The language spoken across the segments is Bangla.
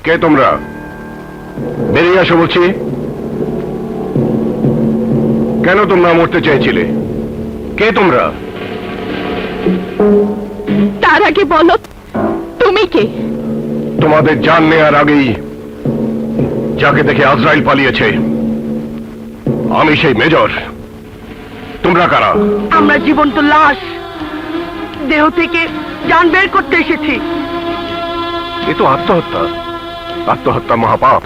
কে তোমরা? বেরিয়ে আসো বলছি। কেন তোমরা মরতে চাইছিলে? কে তোমরা? তার আগে বলো তুমি কে? তোমাদের জান নেয়ার আগেই যাকে দেখে আজরাইল পালিয়েছে, আমি সেই মেজর। তোমরা কারা? আমরা জীবন্ত লাশ, দেহ থেকে জান বের করতে এসেছি। এ তো আত্মহত্যা। আত্মহত্যা মহাপাপ।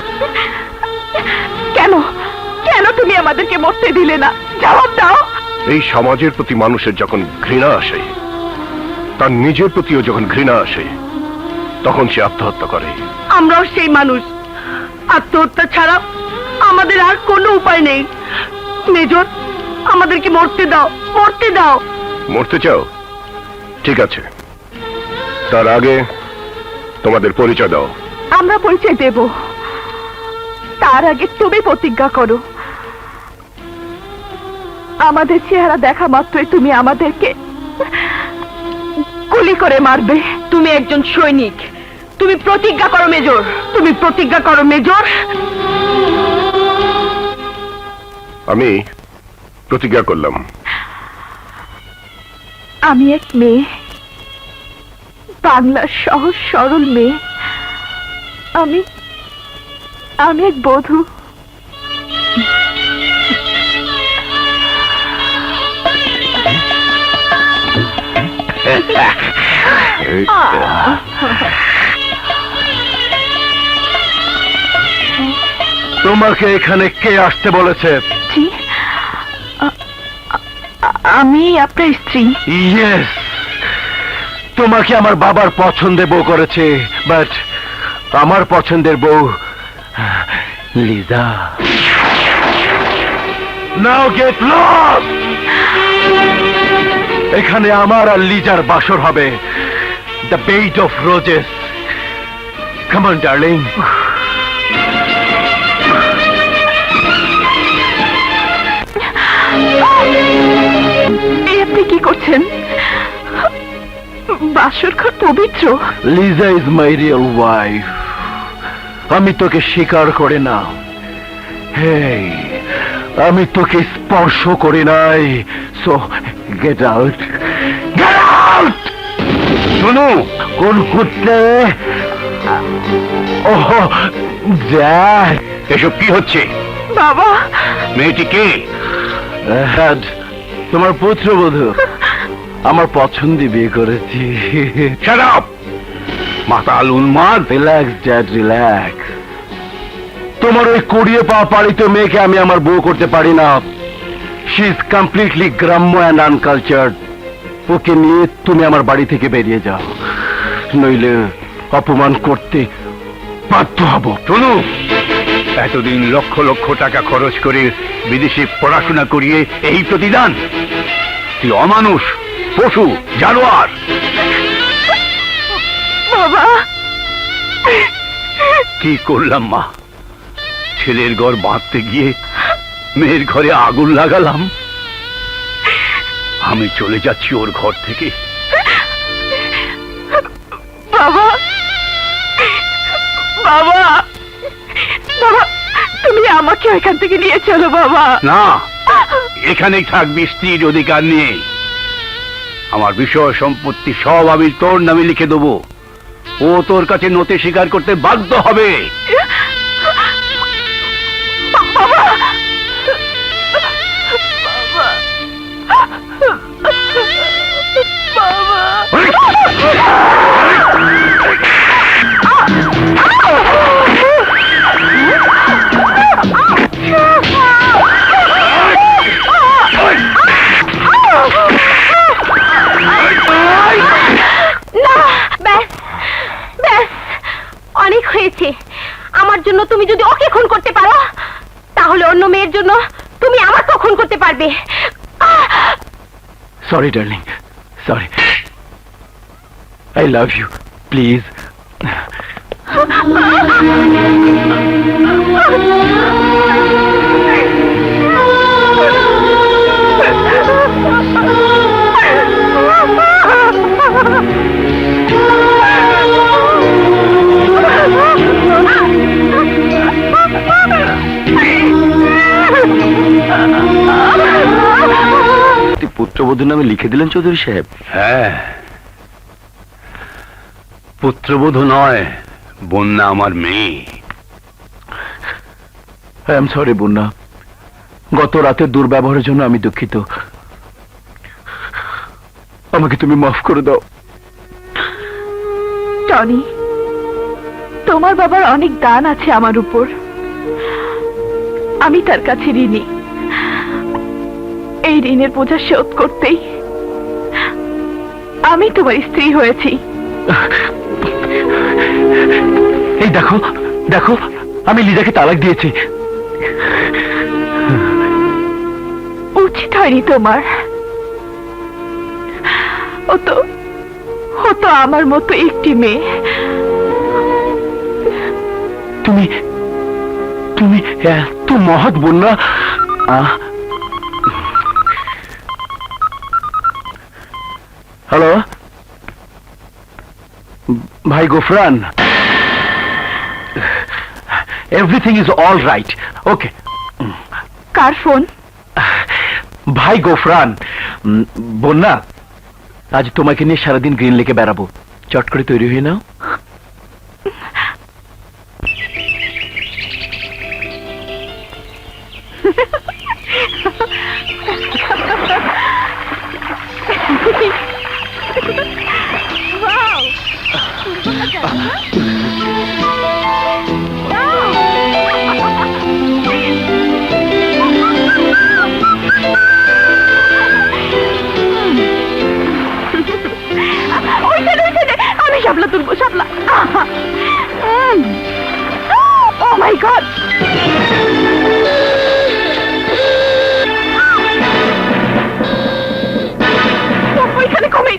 কেন কেন তুমি আমাদেরকে মরতে দিলে না? জবাব দাও। এই সমাজের প্রতি মানুষের যখন ঘৃণা আসে, তার নিজের প্রতিও যখন ঘৃণা আসে, তখন সে আত্মহত্যা করে। আমরাও সেই মানুষ। আত্মহত্যা ছাড়া আমাদের আর কোনো উপায় নেই। মেজর, আমাদেরকে মরতে দাও, মরতে দাও। মরতে চাও? ঠিক আছে, তার আগে তোমাদের পরিচয় দাও। আমরা পরিচয় দেব, তার আগে তুমি প্রতিজ্ঞা করো। আমাদের চেহারা দেখা মাত্রই তুমি আমাদেরকে গুলি করে মারবে। তুমি একজন সৈনিক, তুমি প্রতিজ্ঞা করো মেজর। তুমি প্রতিজ্ঞা করো মেজর। আমি প্রতিজ্ঞা করলাম। আমি এক মেয়ে, বাংলার সহজ সরল মেয়ে। আমি এক বধূ। তোমাকে এখানে কে আসতে বলেছে? আমি আপনার স্ত্রী। ইয়েস, তোমাকে আমার বাবার পছন্দের বউ করেছে, বাট আমার পছন্দের বউ লিজা। নাও গেট লস্ট। এখানে আমার আর লিজার বাসর হবে। The bed of roses. Come on darling. আপনি কি করছেন? বাসর ঘর পবিত্র। Liza is my real wife. আমি তোকে স্বীকার করে না। হেই, আমি তোকে স্পর্শ করে নাই। So get out, get out. শোনো, কোন কুত্তে? ওহ জ্যাক, এসব কি হচ্ছে? বাবা, মেয়েটি কে? তোমার পুত্রবধূ। আমার পছন্দে বিয়ে করেছি। শাট আপ মাতাল উন্মাদ। Relax dad, relax. তোমার ওই কুড়িয়ে পাওয়া পালিত মেয়েকে আমি আমার বউ করতে পারি না। শি ইজ কমপ্লিটলি গ্রাম্য অ্যান্ড আনকালচার্ড। ওকে নিয়ে তুমি আমার বাড়ি থেকে বেরিয়ে যাও, নইলে অপমান করতে বাধ্য হব। শোনো, এতদিন লক্ষ লক্ষ টাকা খরচ করে বিদেশে পড়াশোনা করিয়ে এই প্রতিদান? তুই অমানুষ, পশু, জানোয়ার। বাবা, কি করলাম মা? ছেলের ঘর বাঁধতে গিয়ে মেয়ের ঘরে আগুন লাগালাম। আমি চলে যাচ্ছি ওর ঘর থেকে। বাবা, বাবা, বাবা, তুমি আমাকে এখান থেকে নিয়ে চলো বাবা। না, এখানেই থাকবি স্ত্রীর অধিকার নিয়ে। আমার বিষয় সম্পত্তি সব আমি তোর নামে লিখে দেবো। ও তোর কাছে নথি স্বীকার করতে বাধ্য হবে। বাবা, অনেক হয়েছে। আমার জন্য তুমি যদি ওকে খুন করতে পারো, তাহলে অন্য মেয়ের জন্য তুমি আমাকে খুন করতে পারবে। Sorry darling, sorry. I love you, please. পুত্রবধূর নামে লিখে দিলেন চৌধুরী সাহেব? হ্যাঁ, পুত্রবধূ নয়, বন্যা আমার মেয়ে। আই এম সরি বন্যা, গত রাতের দুর্ব্যবহারের জন্য আমি দুঃখিত। আমাকে তুমি মাফ করে দাও। টনি, তোমার বাবার অনেক দান আছে আমার উপর, আমি তার কাছে ঋণী। এই ঋণের বোঝা শোধ করতেই আমি তোমার স্ত্রী হয়েছি। এই দেখো দেখো, আমি লিজাকে তালাক দিয়েছি। উচিত হয়নি তোমার, ও তো আমার মতো একটি মেয়ে। তুমি তুমি এত মহৎ বন্যা। হ্যালো ভাই Gofran, everything is all right. Okay. Car phone? ভাই গোফরান, বন্যা, আজ তোমাকে নিয়ে সারাদিন গ্রিন লেকে বেড়াবো, চট করে তৈরি হয়ে নাও। আমি শাপলা তুলবো, শাপলা। ও মাই গড, ওইখানে কমে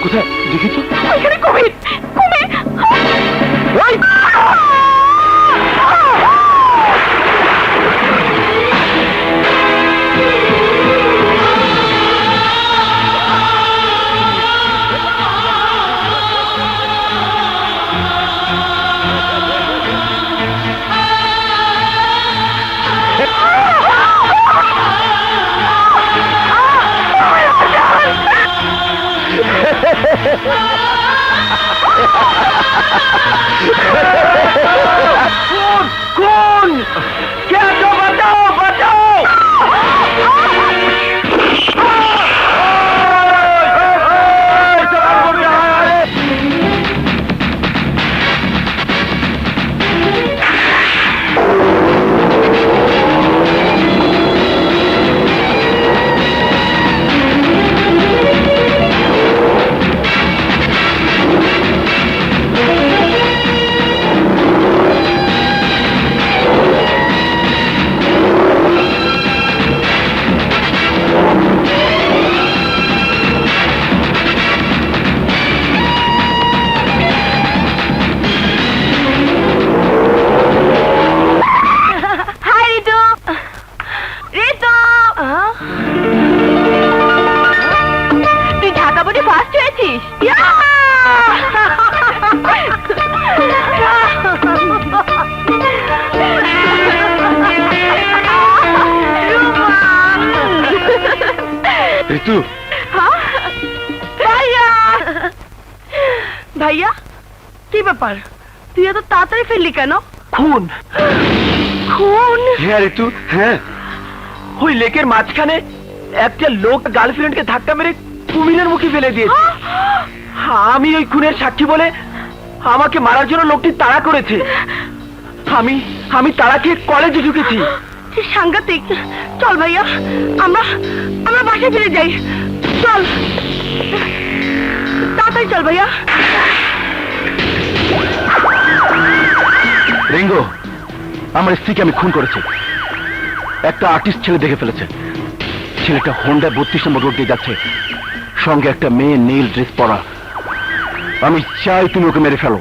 কোথায় দেখি তো? ওইখানে কমে কমে। কোন কে আছো? বাঁচাও, বাঁচাও! তুই ঢাকা বোর্ডে ফার্স্ট হয়েছিস। ঋতু, ভাইয়া, ভাইয়া কি ব্যাপার, তুই এত তাড়াতাড়ি ফিরলি কেন? খুন। খুন? হ্যাঁ ঋতু, হ্যাঁ। ওই লেকের মাঝখানে একটা লোক গার্লফ্রেন্ডকে ধাক্কা মেরে কুমিরের মুখে ফেলে দিয়েছে। আমি ওই খুনের সাক্ষী বলে আমাকে মারার জন্য লোকটি তাড়া করেছে। আমি তাড়া খেয়ে কলেজে ঢুকেছি। কি সাংঘাতিক। চল ভাইয়া, আমরা বাসায় ফিরে যাই। চল তাড়াতাড়ি চল ভাইয়া। রিঙ্গো, আমার স্ত্রীকে আমি খুন করেছি। একটা আর্টিস্ট ছেলে দেখে ফেলেছে। ছেলেটা হোন্ডা 32 নম্বর রোড দিয়ে যাচ্ছে, সঙ্গে একটা মেয়ে নীল ড্রেস পরা। আমি চাই তুমি ওকে মেরে ফেলো।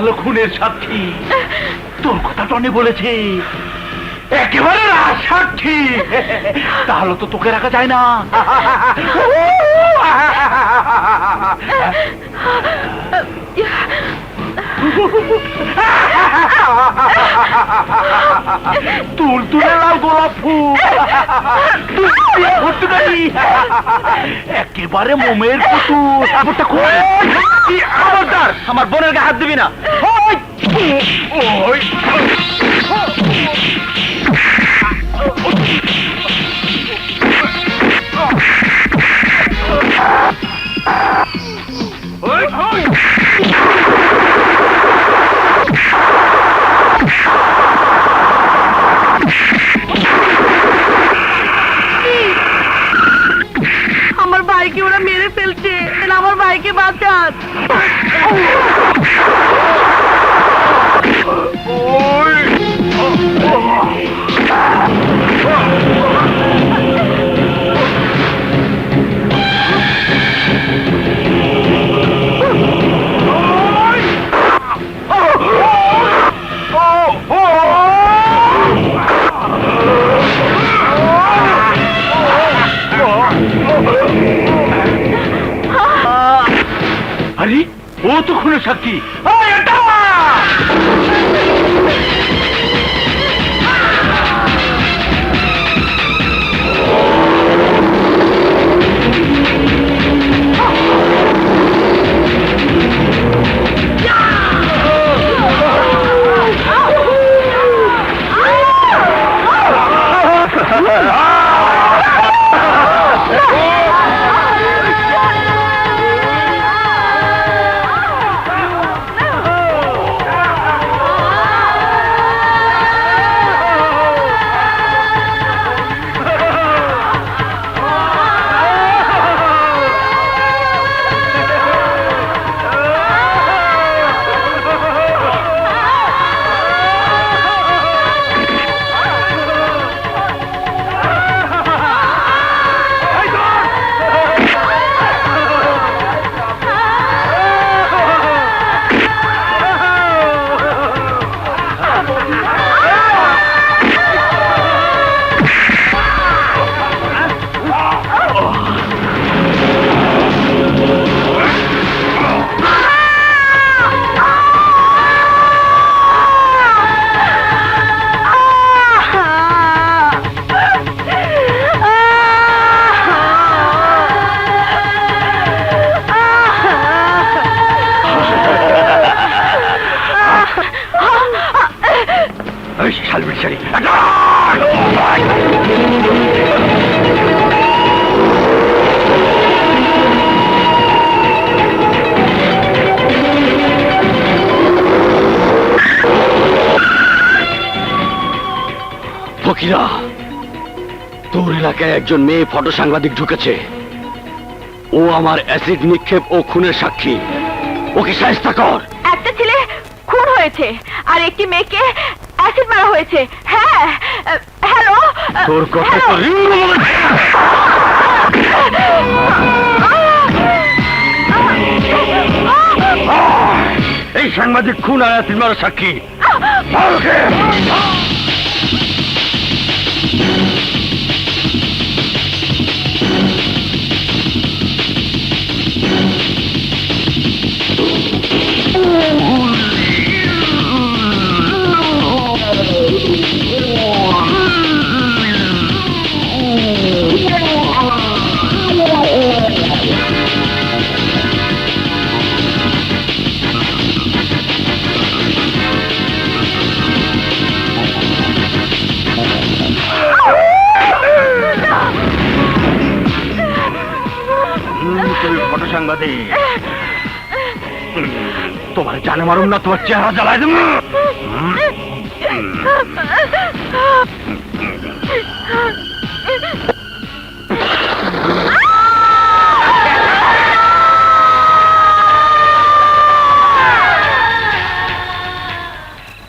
ভালো খুনের সাক্ষী, তোর কথা টনি বলেছে, একেবারে সাক্ষী, তাহলে তো তোকে রাখা যায় না। তুল তুলে লাল গোলাপ ফুল, একেবারে মোমের পুতুল। খবরদার, আমার বোনের গায়ে হাত দিবি না। আমার ভাইকে ওরা মেরে ফেলছে, আমার ভাইকে বাঁচান। আরে ও তো খুনের সাক্ষী। ফকিরা, তোর এলাকায় একজন মেয়ে ফটো সাংবাদিক ঢুকেছে। ও আমার অ্যাসিড নিক্ষেপ ও খুনের সাক্ষী। ওকে শায়েস্তা কর। একটা ছেলে খুন হয়েছে আর একটি মেয়েকে অ্যাসিড মারা হয়েছে। হ্যাঁ, হ্যালো, তোর কথা তো রিঙ্গো বলেছে। এই সাংবাদিক খুন আর অ্যাসিড মারা সাক্ষী। ফটো সাংবাদিক, তোমার জানে মারুম না, তোমার চেহারা জ্বালায় দেব।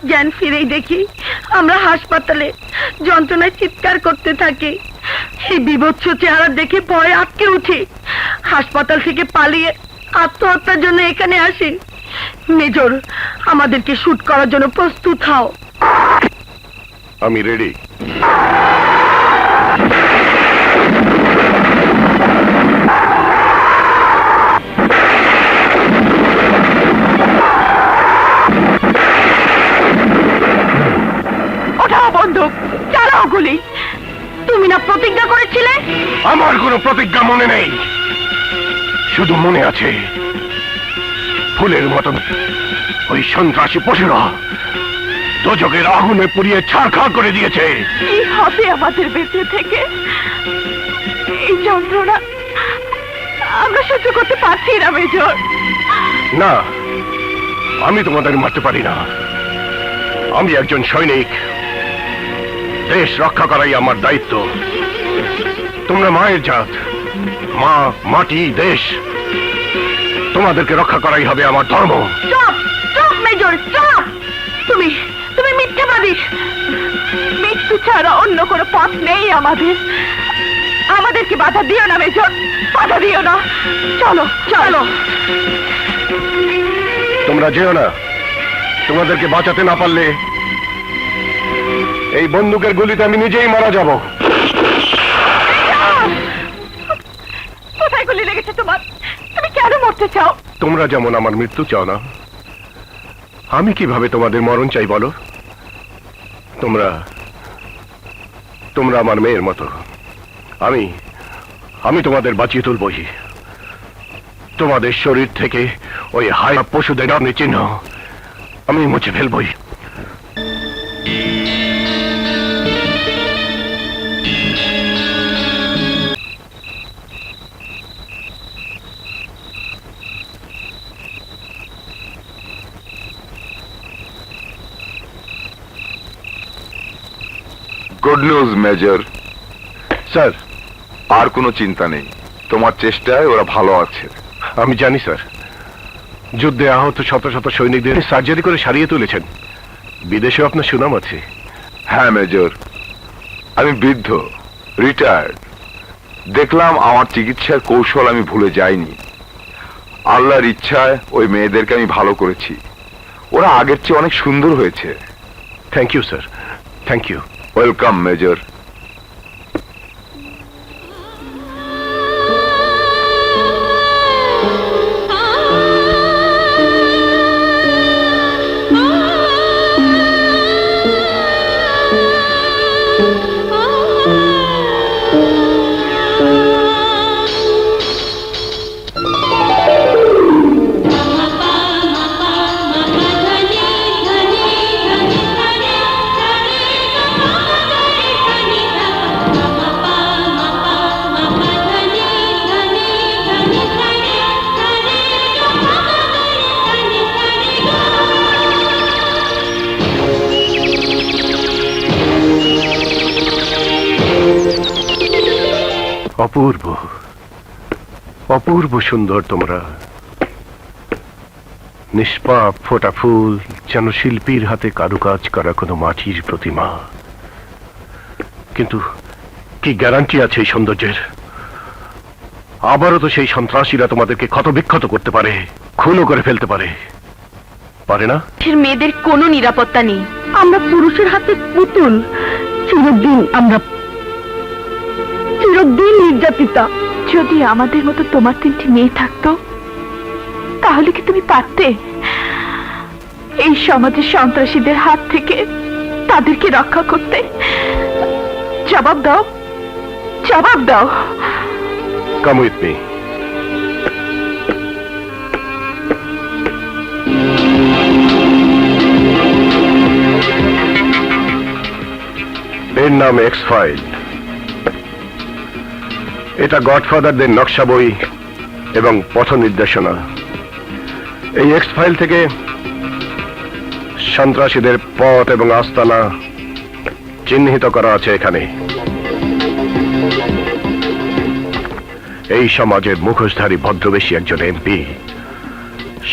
জ্ঞান ফিরেই দেখি আমরা হাসপাতালে যন্ত্রণায় চিৎকার করতে থাকি। এই বিভৎস চেহারা দেখে ভয়ে আটকে উঠি। হাসপাতাল থেকে পালিয়ে আত্মহত্যার জন্য এখানে আসি। মেজর, আমাদেরকে শুট করার জন্য প্রস্তুত হও। আমি রেডি। ওঠাও বন্দুক, চালাও গুলি। তুমি না প্রতিজ্ঞা করেছিলে? আমার কোনো প্রতিজ্ঞা মনে নেই, শুধু মনে আছে ফুলের মতন ওই সন্ত্রাসী পশুরা দোজখের আগুনে পুড়িয়ে ছারখার করে দিয়েছে। কি হবে আমাদের বেঁচে থেকে? এই যন্ত্রণা আমরা সহ্য করতে পারছি না মেজর। না, আমি তোমাদের মারতে পারি না। আমি একজন সৈনিক, দেশ রক্ষা করাই আমার দায়িত্ব। তোমরা মায়ের জাত, মা, মাটি, দেশ, তোমাদেরকে রক্ষা করাই হবে আমার ধর্ম। চুপ চুপ মেজর, চুপ। তুমি তুমি মিথ্যাবাদী। মৃত্যু ছাড়া অন্য কোনো পথ নেই আমাদের। আমাদেরকে বাধা দিও না মেজর, বাধা দিও না। চলো চলো। তোমরা যেও না, তোমাদেরকে বাঁচাতে না পারলে এই বন্দুকের গুলিতে আমি নিজেই মারা যাব। কোথায় গুলি লেগেছে তোমার? তুমি কেন মরতে চাও? তোমরা যেমন আমার মৃত্যু চাও না, আমি কিভাবে তোমাদের মরণ চাই বলো? তোমরা তোমরা আমার মেয়ের মতো। আমি তোমাদের বাঁচিয়ে তুলবই। তোমাদের শরীর থেকে ওই হায়া পশুদের অনেক চিহ্ন আমি মুছে ফেলবই। Good news major. স্যার, আর কোনো চিন্তা নেই, তোমার চেষ্টায় ওরা ভালো আছে। আমি জানি স্যার, যুদ্ধে আহত শত শত সৈনিকদের সার্জারি করে সারিয়ে তুলেছেন। বিদেশেও আপনার সুনাম আছে। হ্যাঁ মেজর, আমি বৃদ্ধ, রিটায়ার্ড। দেখলাম আমার চিকিৎসার কৌশল আমি ভুলে যাইনি। আল্লাহর ইচ্ছায় ওই মেয়েদেরকে আমি ভালো করেছি। ওরা আগের চেয়ে অনেক সুন্দর হয়েছে। Thank you sir, thank you. Welcome major. অপূর্ব, অপূর্ব সুন্দর তোমরা। নিষ্পাপ ফোটা ফুল, যেন শিল্পীর হাতে কারুকাজ করা কোনো মাটির প্রতিমা। কিন্তু কি গ্যারান্টি আছে এই সৌন্দর্যের? আবারও তো সেই সন্ত্রাসীরা তোমাদেরকে ক্ষতবিক্ষত করতে পারে, খুনও করে ফেলতে পারে, পারে না? মেয়েদের কোনো নিরাপত্তা নেই। আমরা পুরুষের হাতে পুতুল। চিরদিন নির্যাতিতা। যদি আমাদের মতো তোমার 3টি মেয়ে থাকতো, তাহলে কি তুমি পারতে এই সমাজের সন্ত্রাসীদের হাত থেকে তাদেরকে রক্ষা করতে? জবাব দাও, জবাব দাও। Come with me. এর নাম এক্স ফাইল। এটা গডফাদারদের নকশা বই এবং পথ নির্দেশনা। এই এক্স ফাইল থেকে সন্ত্রাসীদের পথ এবং আস্তানা চিহ্নিত করা আছে এখানে। এই সমাজের মুখোশধারী ভদ্রবেশী একজন এমপি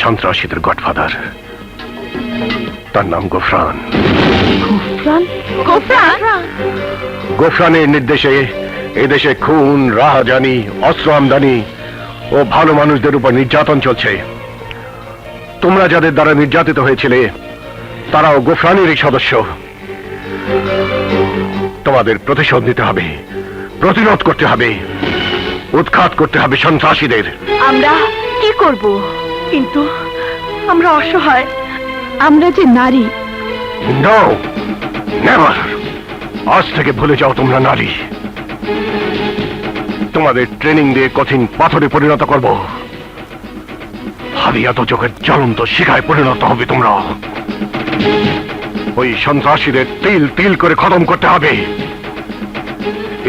সন্ত্রাসীদের গডফাদার। তার নাম গোফরান। গোফরানের নির্দেশে এদেশে খুন, রাহাজানি, অস্ত্র আমদানি ও ভালো মানুষদের উপর নির্যাতন চলছে। তোমরা যাদের দ্বারা নির্যাতিত হয়েছিলে তারাও গোফরানিরই সদস্য। তোমাদের প্রতিশোধ নিতে হবে, প্রতিরোধ করতে হবে, উৎখাত করতে হবে সন্ত্রাসীদের। আমরা কি করব? কিন্তু আমরা অসহায়, আমরা যে নারী। No, never. আজ থেকে ভুলে যাও তোমরা নারী। তোমাদের ট্রেনিং দিয়ে কঠিন পাথরে পরিণত করব। হারিয়াত চোখের জ্বলন্ত শিখায় পরিণত হবে তোমরা। ওই সন্ত্রাসীদের তিল তিল করে খতম করতে হবে।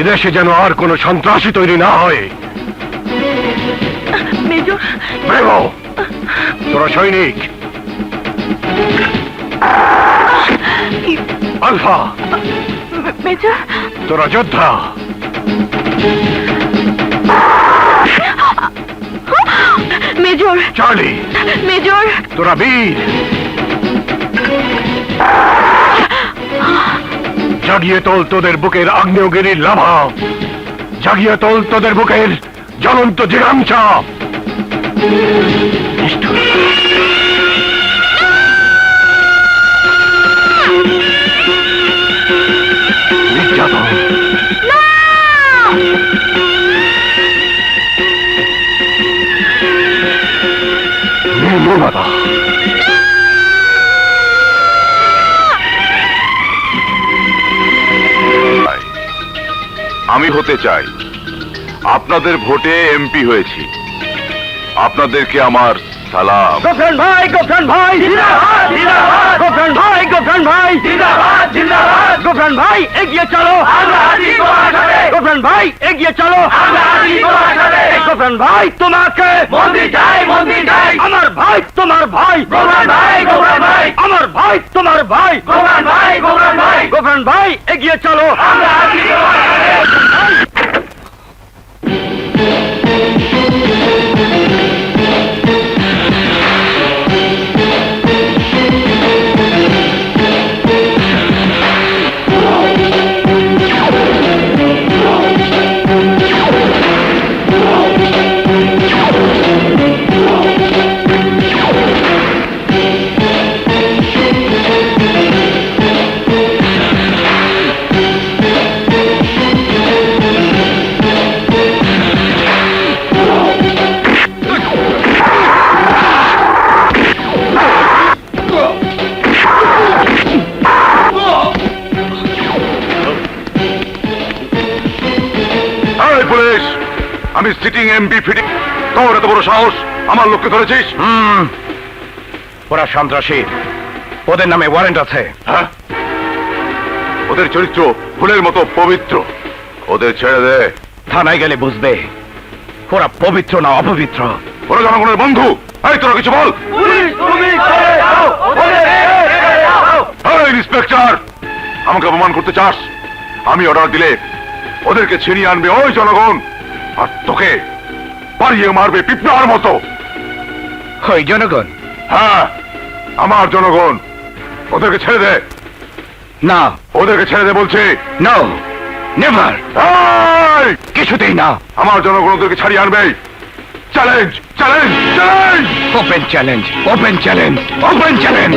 এদেশে যেন আর কোনো সন্ত্রাসী তৈরি না হয়। মেজর, প্রেমো, তোরা সৈনিক। আলফা, মেজর, তোরা যোদ্ধা। মেজর, চার্লি, মেজর, তোরা বীর। জাগিয়ে তোল তোদের বুকের আগ্নেয়গিরির লাভা, জাগিয়ে তোল তোদের বুকের জ্বলন্ত জিঘাংসা। নিষ্ঠুর। নির্যাতন। নির্মমতা। আমি হতে চাই। আপনাদের ভোটে এমপি হয়েছি। আপনাদেরকে আমার সালাম। গোফরান ভাই, গোফরান ভাই, জিন্দাবাদ, জিন্দাবাদ। গোফরান ভাই, গোফরান ভাই, জিন্দাবাদ, জিন্দাবাদ। গোফরান ভাই, এগিয়ে চলো, আমরা আছি তোমার সাথে। গোফরান ভাই, এগিয়ে চলো, আমরা আছি তোমার সাথে। গোফরান ভাই, তোমাকে মন্দির চাই, মন্দির চাই। আমার ভাই, তোমার ভাই। গোফরান ভাই, গোফরান ভাই। আমার ভাই, তোমার ভাই। গোফরান ভাই, গোফরান ভাই। গোফরান ভাই, এগিয়ে চলো, আমরা আছি তোমার সাথে। পুলিশ, আমি সিটিং এমপি ফিটিং। তোর এত বড় সাহস আমার লোককে ধরেছিস? ওরা সন্ত্রাসী, ওদের নামে ওয়ারেন্ট আছে। হ্যাঁ, ওদের চরিত্র ফুলের মতো পবিত্র। ওদের ছেড়ে দে। থানায় গেলে বুঝবে ওরা পবিত্র না অপবিত্র। ওরা জনগণের বন্ধু। এই তোরা কিছু বল। এই ইন্সপেক্টর, আমাকে অপমান করতে চাস? আমি অর্ডার দিলে ওদেরকে ছিনিয়ে আনবে ওই জনগণ, আর তোকে পারিয়ে মারবে পিঁপড়ার মতো। ওই জনগণ? হ্যাঁ, আমার জনগণ। ওদেরকে ছেড়ে দে। না, ওদেরকে ছেড়ে দে বলছি। No, never. কিছুতেই না। আমার জনগণ ওদেরকে ছাড়িয়ে আনবে। Challenge, challenge, challenge. Open challenge, open challenge, open challenge.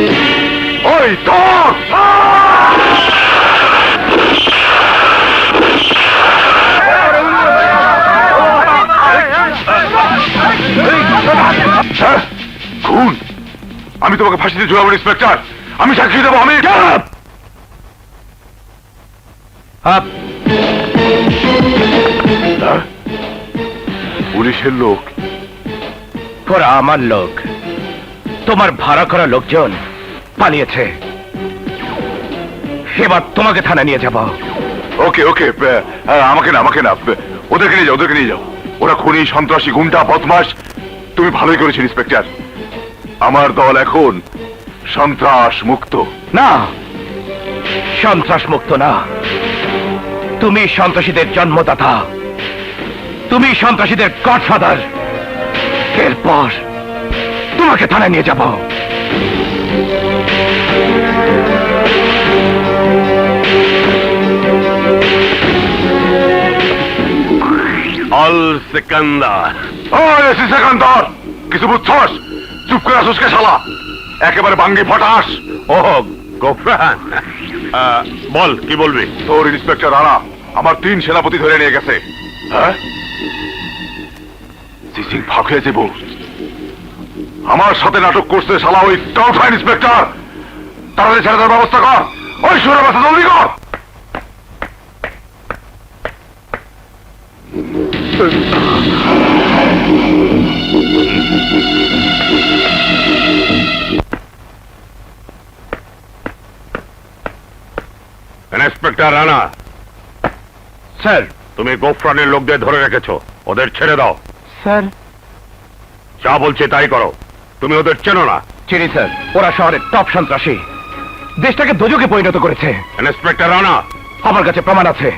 ওই তোর খুন। আমি তোমাকে ফাঁসিতে ঝুলাবো ইন্সপেক্টর। আমি সাক্ষী দেবো। আমি পুলিশের লোক? ওরা আমার লোক। তোমার ভাড়া করা লোকজন পালিয়েছে। এবার তোমাকে থানা নিয়ে যাব। ওকে ওকে, আমাকে না, আমাকে না, ওদেরকে নিয়ে যাও, ওদেরকে নিয়ে যাও। ওরা খুনি, সন্ত্রাসী, গুন্ডা, বদমাস। তুমি ভালোই করেছো ইন্সপেক্টর। আমার দল এখন সন্ত্রাস মুক্ত। না, সন্ত্রাস মুক্ত না। তুমি সন্ত্রাসীদের জন্মদাতা, তুমি সন্ত্রাসীদের গডফাদার। এরপর তোমাকে থানায় নিয়ে যাব। আল সেকান্দার। সেকান্দর, কিছু বুঝছস? চুপ করে আসুস কে শালা, একেবারে বাঙ্গি ফটাস। ও গোফরান, বল কি বলবি? তোর ইন্সপেক্টর রানা আমার 3 সেনাপতি ধরে নিয়ে গেছে। হ্যাঁ, সিসিং ফাঁক হয়ে যাবো। আমার সাথে নাটক করছে শালা ওই টফা ইন্সপেক্টর। তাড়াতাড়ি ছেড়ে দেওয়ার ব্যবস্থা কর। ওই সুরে বাসা জলদি কর। ইন্সপেক্টর রানা। স্যার। তুমি গোফরানের লোকদের ধরে রেখেছো, ওদের ছেড়ে দাও। স্যার। যা বলছে তাই করো। তুমি ওদের চেনো না? চিনি স্যার, ওরা শহরের টপ সন্ত্রাসী, দেশটাকে দোজকে পরিণত করেছে। ইন্সপেক্টর রানা, আমার কাছে প্রমাণ আছে।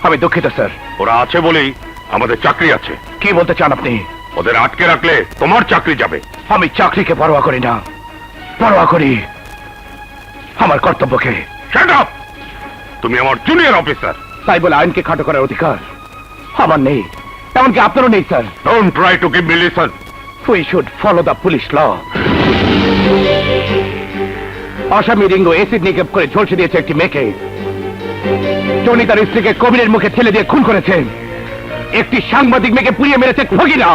আমি দুঃখিত স্যার। ওরা আছে বলেই আমাদের চাকরি আছে। কি বলতে চান আপনি? ওদের আটকে রাখলে তোমার চাকরি যাবে। আমি চাকরিকে পরোয়া করি না, পরোয়া করি আমার কর্তব্যকে। Shut up! তুমি আমার জুনিয়র অফিসার। তাই বলে আইনকে খাটো করার অধিকার আমার নেই, এমনকি আপনারও নেই sir. Don't try to give me listen. We should follow the police law. আসামি রিঙ্গো এসিড নিক্ষেপ করে ঝলসে দিয়েছে একটি মেয়েকে। টনি তার স্ত্রীকে কবিরের মুখে ঠেলে দিয়ে খুন করেছে। একটি সাংবাদিক মেয়েকে পুড়িয়ে মেরেছে ঠগিরা।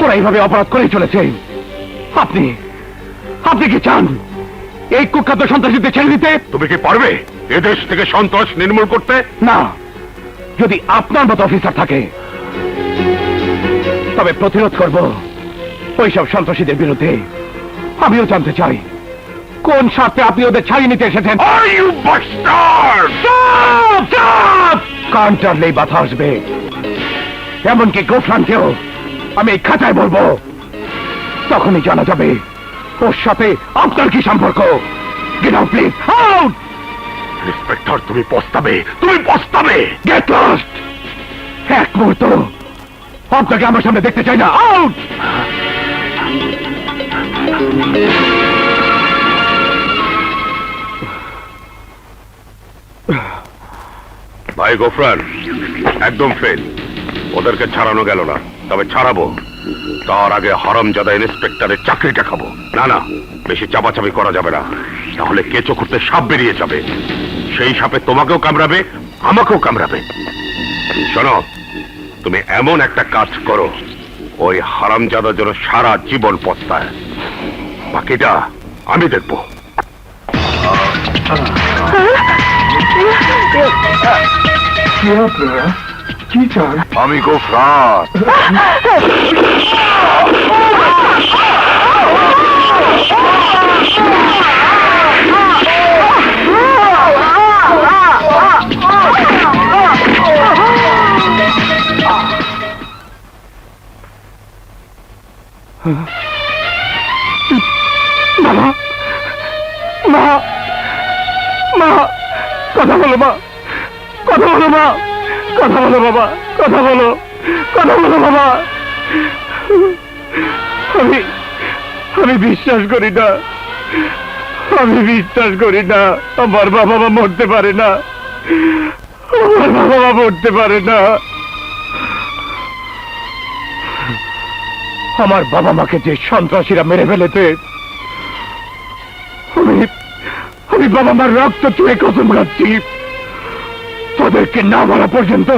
ওরা এইভাবে অপরাধ করে চলেছে। আপনি আপনি কি চান এই কুখ্যাত সন্ত্রাসীদের ছেড়ে দিতে? তুমি কি পারবে এদেশ থেকে সন্ত্রাস নির্মূল করতে? না, যদি আপনার মতো অফিসার থাকে তবে প্রতিরোধ করব ওইসব সন্ত্রাসীদের বিরুদ্ধে। আমিও জানতে চাই কোন স্বার্থে আপনি ওদের ছাড়িয়ে নিতে এসেছেন। Are you bastard? কান টানলেই বাধা আসবে। এমনকি গোফরানকেও আমি এই খাঁচায় বলবো, তখনই জানা যাবে ওর সাথে আপনার কি সম্পর্ক। Get out please, out! Inspector, তুমি পস্তাবে, তুমি পস্তাবে। Get lost! এক মুহূর্ত আপনাকে আমার সামনে দেখতে চাই না। আউট! ভাই গোফরান, একদম ফেল। ওদেরকে ছাড়ানো গেল না, তবে ছাড়াবো। তার আগে হারামজাদা ইন্সপেক্টরের চাকরিটা খাবো। না না, বেশি চাপাচাপি করা যাবে না, তাহলে কেঁচো করতে সাপ বেরিয়ে যাবে। সেই সাপে তোমাকেও কামড়াবে, আমাকেও কামড়াবে। শোনো, তুমি এমন একটা কাজ করো ওই হারামজাদা যেন সারা জীবন পস্তায়। বাকিটা আমি দেখবো। আমি গোফরান। মা, মা, মা, কথা বলো মা, কথা বলো মা, কথা বলো বাবা, কথা বলো, কথা বলো বাবা। আমি বিশ্বাস করি না, আমি বিশ্বাস করি না আমার বাবা মা মরতে পারে না, আমার বাবা মা মরতে পারে না। আমার বাবা মাকে যে সন্ত্রাসীরা মেরে ফেলেছে, আমি বাবা মার রক্ত চুয়ে কসম খাচ্ছি, তোদেরকে না মারা পর্যন্ত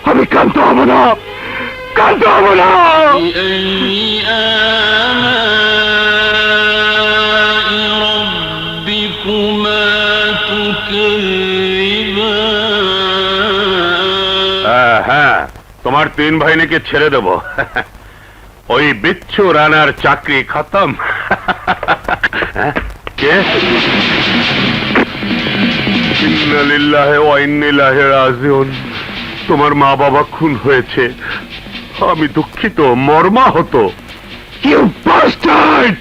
আমি ক্ষান্ত হব না, ক্ষান্ত হব না। হ্যাঁ, তোমার 3 ভাইকে ছেড়ে দেব। ওই বিচ্ছু রানার চাকরি খতম। কে? ইন্না লিল্লাহি ওয়া ইন্না ইলাইহি রাজিউন। তোমার মা বাবা খুন হয়েছে, আমি দুঃখিত, মর্মাহত। You bastard!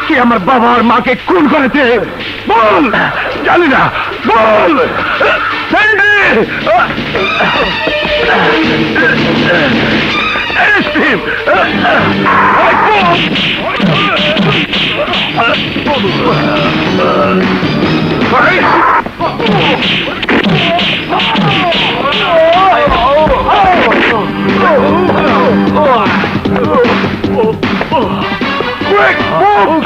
কি কে আমার বাবা আর মাকে খুন করেছে বল। জানি না, বল। স্যান্ডি! এই স্টিভ! Quick, move!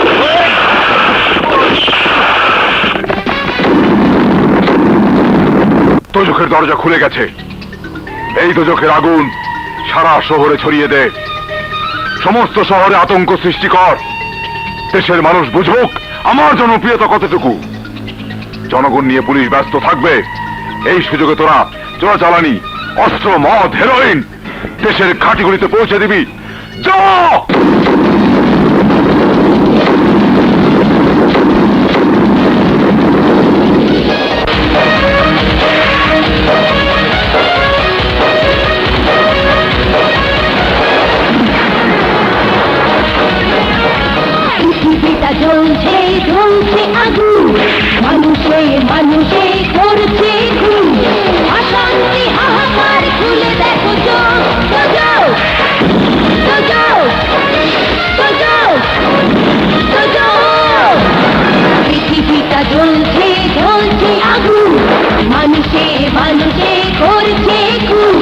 দোজখের দরজা খুলে গেছে। এই দোজখের আগুন সারা শহরে ছড়িয়ে দে, সমস্ত শহরে আতঙ্ক সৃষ্টি কর। দেশের মানুষ বুঝুক আমার জনপ্রিয়তা কতটুকু। জনগণ নিয়ে পুলিশ ব্যস্ত থাকবে। এই সুযোগে তোরা চোরাচালানি, অস্ত্র, মদ, হেরোইন দেশের ঘাঁটিগুলিতে পৌঁছে দিবি। যা! পৃথিবীটা জ্বলছে জ্বলছে আগুন, মানুষে মানুষে করছে খুন, অশান্তি হাহাকার খুলে দেখো চোখ, চোখ, চোখ, চোখ, চোখ। পৃথিবীটা জ্বলছে জ্বলছে আগুন, মানুষে মানুষে করছে খুন,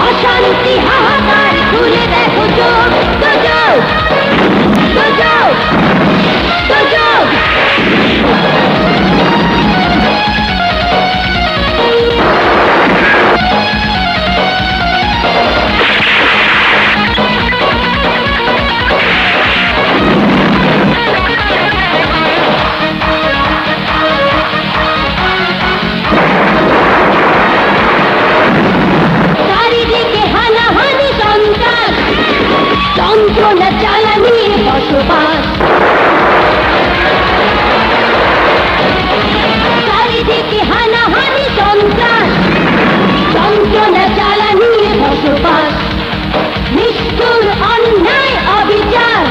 অশান্তি হাহাকার খুলে দেখো চোখ, চোখ, চোখ, চোখ। চারিদিকে হানাহানি সন্ত্রাস, যন্ত্রণা জ্বালানির বসবাস। চারিদিকে হানাহানি সন্ত্রাস, যন্ত্রণা জ্বালানির বসবাস। নিষ্ঠুর অন্যায় অবিচার,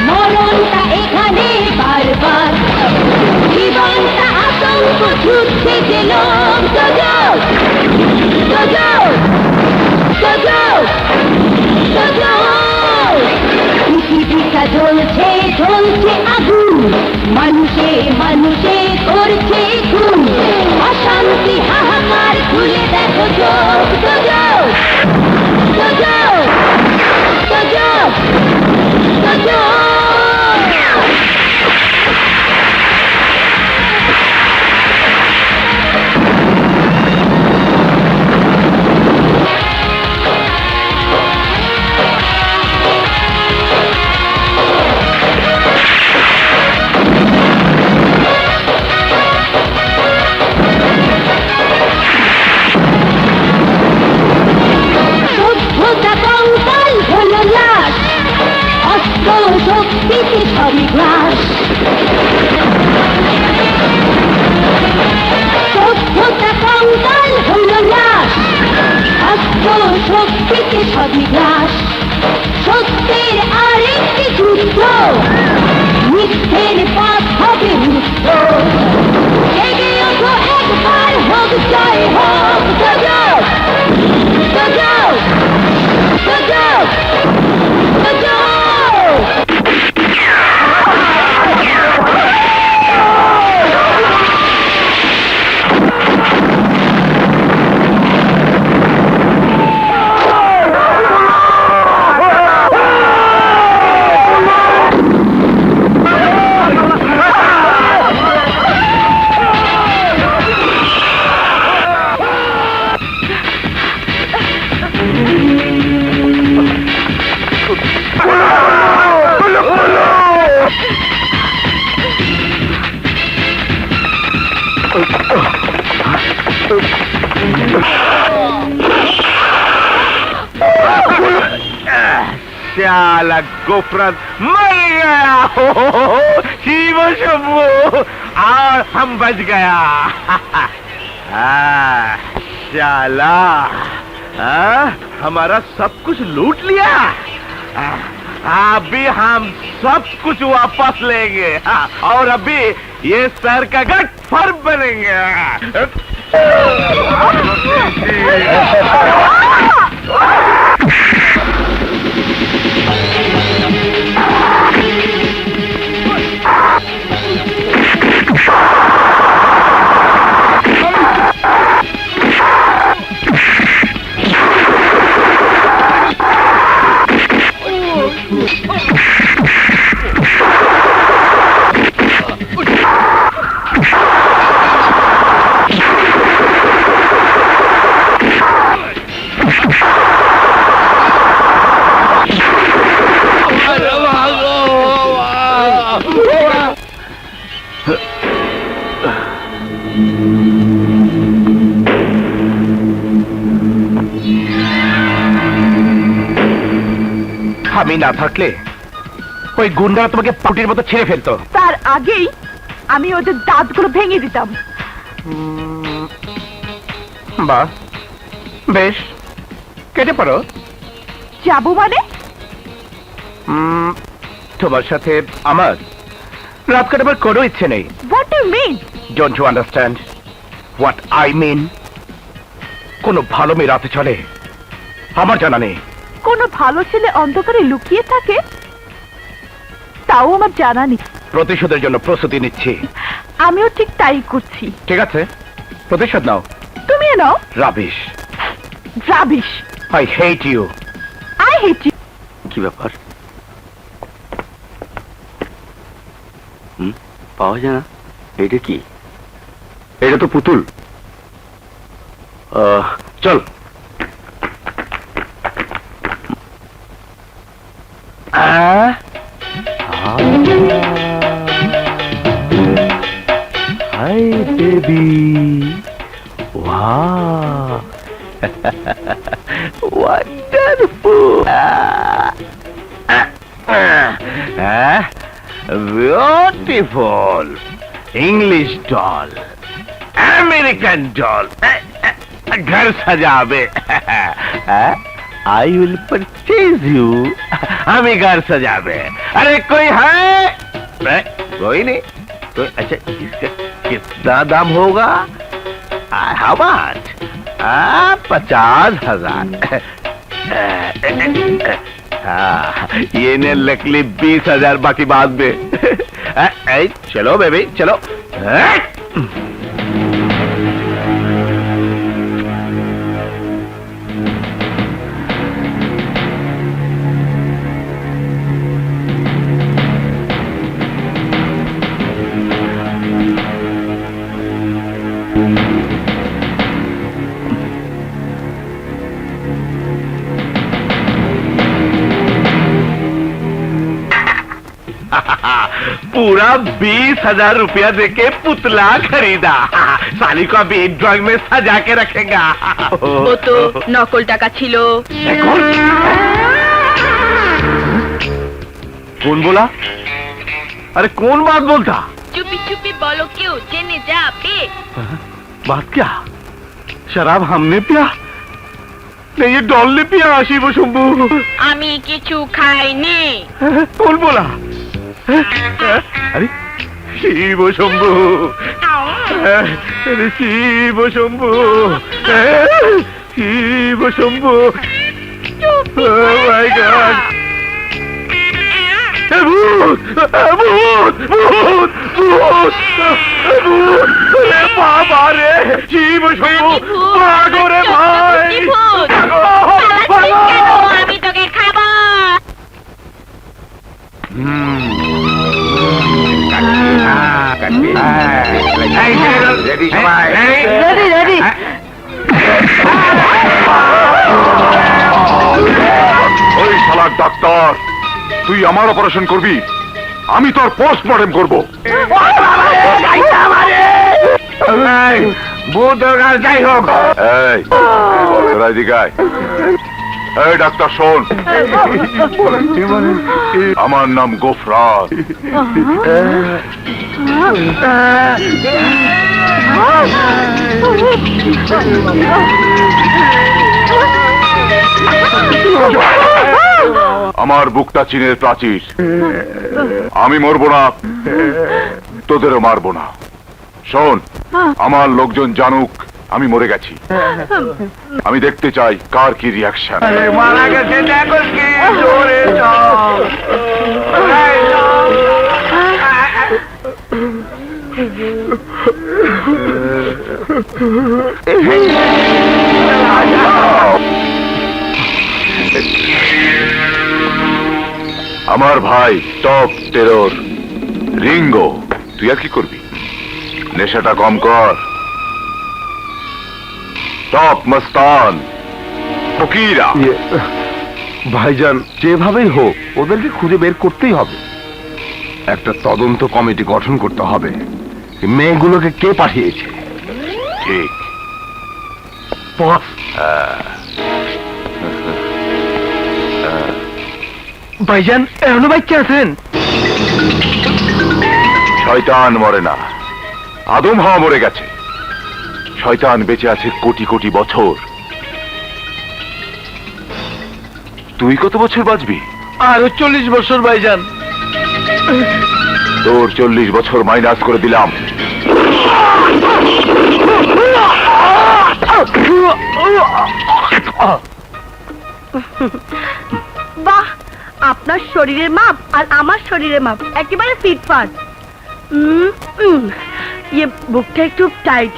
মরণটা এখানে বারবার। জীবনটা আতঙ্ক ছুটছে যে লোক, গজব, গজব, গজব, গজব। পৃথিবীটা জ্বলছে জ্বলছে আগুন, মানুষে মানুষে করছে খুন, অশান্তি হাহাকার খুলে দেখো চোখ, গজব, গজব, গজব, গজব। সভ্যতা কঙ্কাল হলো লাশ, অস্ত্র শক্তিতে সবই গ্রাস। সভ্যতা কঙ্কাল হলো লাশ, অস্ত্র শক্তিতে সবই গ্রাস। সত্যের আরেকটি যুদ্ধ, মিথ্যের পথ হবে মুক্ত। জেগে ওঠো একবার, হোক জয় হোক, গজব, গজব, গজব, গজব। साला गोफरन मर गया, शिव शंभू, और हम बच गया। साला हमारा सब कुछ लूट लिया। अभी हम सब कुछ वापस लेंगे और अभी ये सर का गट फर बनेंगे আমি না থাকলে ওই গুন্ডারা তোমাকে পুটির মতো ছেড়ে ফেলতো তার আগেই আমি ওদের দাঁতগুলো ভেঙে দিতাম। বা বেশ কেটে পারো যাবো মানে? তোমার সাথে আমার রাত কাটাবার কোনো ইচ্ছে নেই। What you mean? Don't you understand what I mean? কোনো ভালো মেয়ে রাতে চলে আমার জানা নেই। কোনো ভালো ছেলে অন্ধকারে লুকিয়ে থাকে তাও আমার জানা নেই। প্রতিশোধের জন্য প্রস্তুতি নিচ্ছি। আমিও ঠিক তাই করছি। ঠিক আছে, প্রতিশোধ নাও। তুমিও নাও। Rubbish, rubbish. I hate you. I hate you. কি ব্যাপার? পাওয়া যায় না? এটা কি? এটা তো পুতুল। চল। Hi baby, wow, wonderful, beautiful, English doll, American doll, घर सजावे, आई विल परचेज यू, हमें घर सजावे। अरे कोई है? कोई नहीं। तो अच्छा, इसका कितना दाम होगा? How much? 50,000। ये ने लकली 20,000, बाकी बाद में। चलो बेबी चलो। पूरा 20,000 रुपया देके पुतला खरीदा। साली को अभी ड्राइंग में सजा के रखेगा। ও তো নকল টাকা ছিল। कौन बोला? अरे कौन बात बोलता? চুপি চুপি বলো কেউ জেনে যাবে। बात क्या? शराब हमने पिया? नहीं, ये डॉल ने पिया। शिव शंभू, আমি কিছু খাইনি। कौन बोला? अरे शिव शंभू, अरे शिव शंभू, शिव शंभू, माय गॉड, भूत भूत भूत भूत भूत, अरे बाबा रे, शिव शंभू, भागो रे भाई, भागो भागो। আমি তোকে খাবো। Ready, ready. ওই শালার ডাক্তার, তুই আমার অপারেশন করবি, আমি তোর পোস্টমর্টেম করব। ভূত যাই হোক। এই তোরা এদিকে আয়। এই ডাক্তার শোন, আমার নাম গোফরাত। আমার বুকটা চীনের প্রাচীর। আমি মরবো না, তোদেরও মারবো না। শোন, আমার লোকজন জানুক আমি মরে গেছি। আমি দেখতে চাই কার কি রিয়াকশন। মারা গেছে, দেখো কি জোরে চল। এই চল। আমার ভাই টপ টেরর রিঙ্গো, তুই আর কি করবি? নেশাটা কম কর। টপ মস্তান ফকিরা। ভাইজান, যেভাবেই হোক ওদেরকে খুঁজে বের করতেই হবে। একটা তদন্ত কমিটি গঠন করতে হবে। এই মেয়েগুলোকে কে পাঠিয়েছে? ঠিক। ভাইজান এখনো বাচ্চা আছেন? শয়তান মরে না, আদম হাওয়া মরে গেছে। শয়তান বেঁচে আছে কোটি কোটি বছর। তুই কত বছর বাঁচবি? আরো 40 বছর ভাইজান। তোর 40 বছর মাইনাস করে দিলাম। বাহ, আপনার শরীরের মাপ আর আমার শরীরের মাপ একেবারে ফিটফাট। ইয়ে বুকটা একটু টাইট।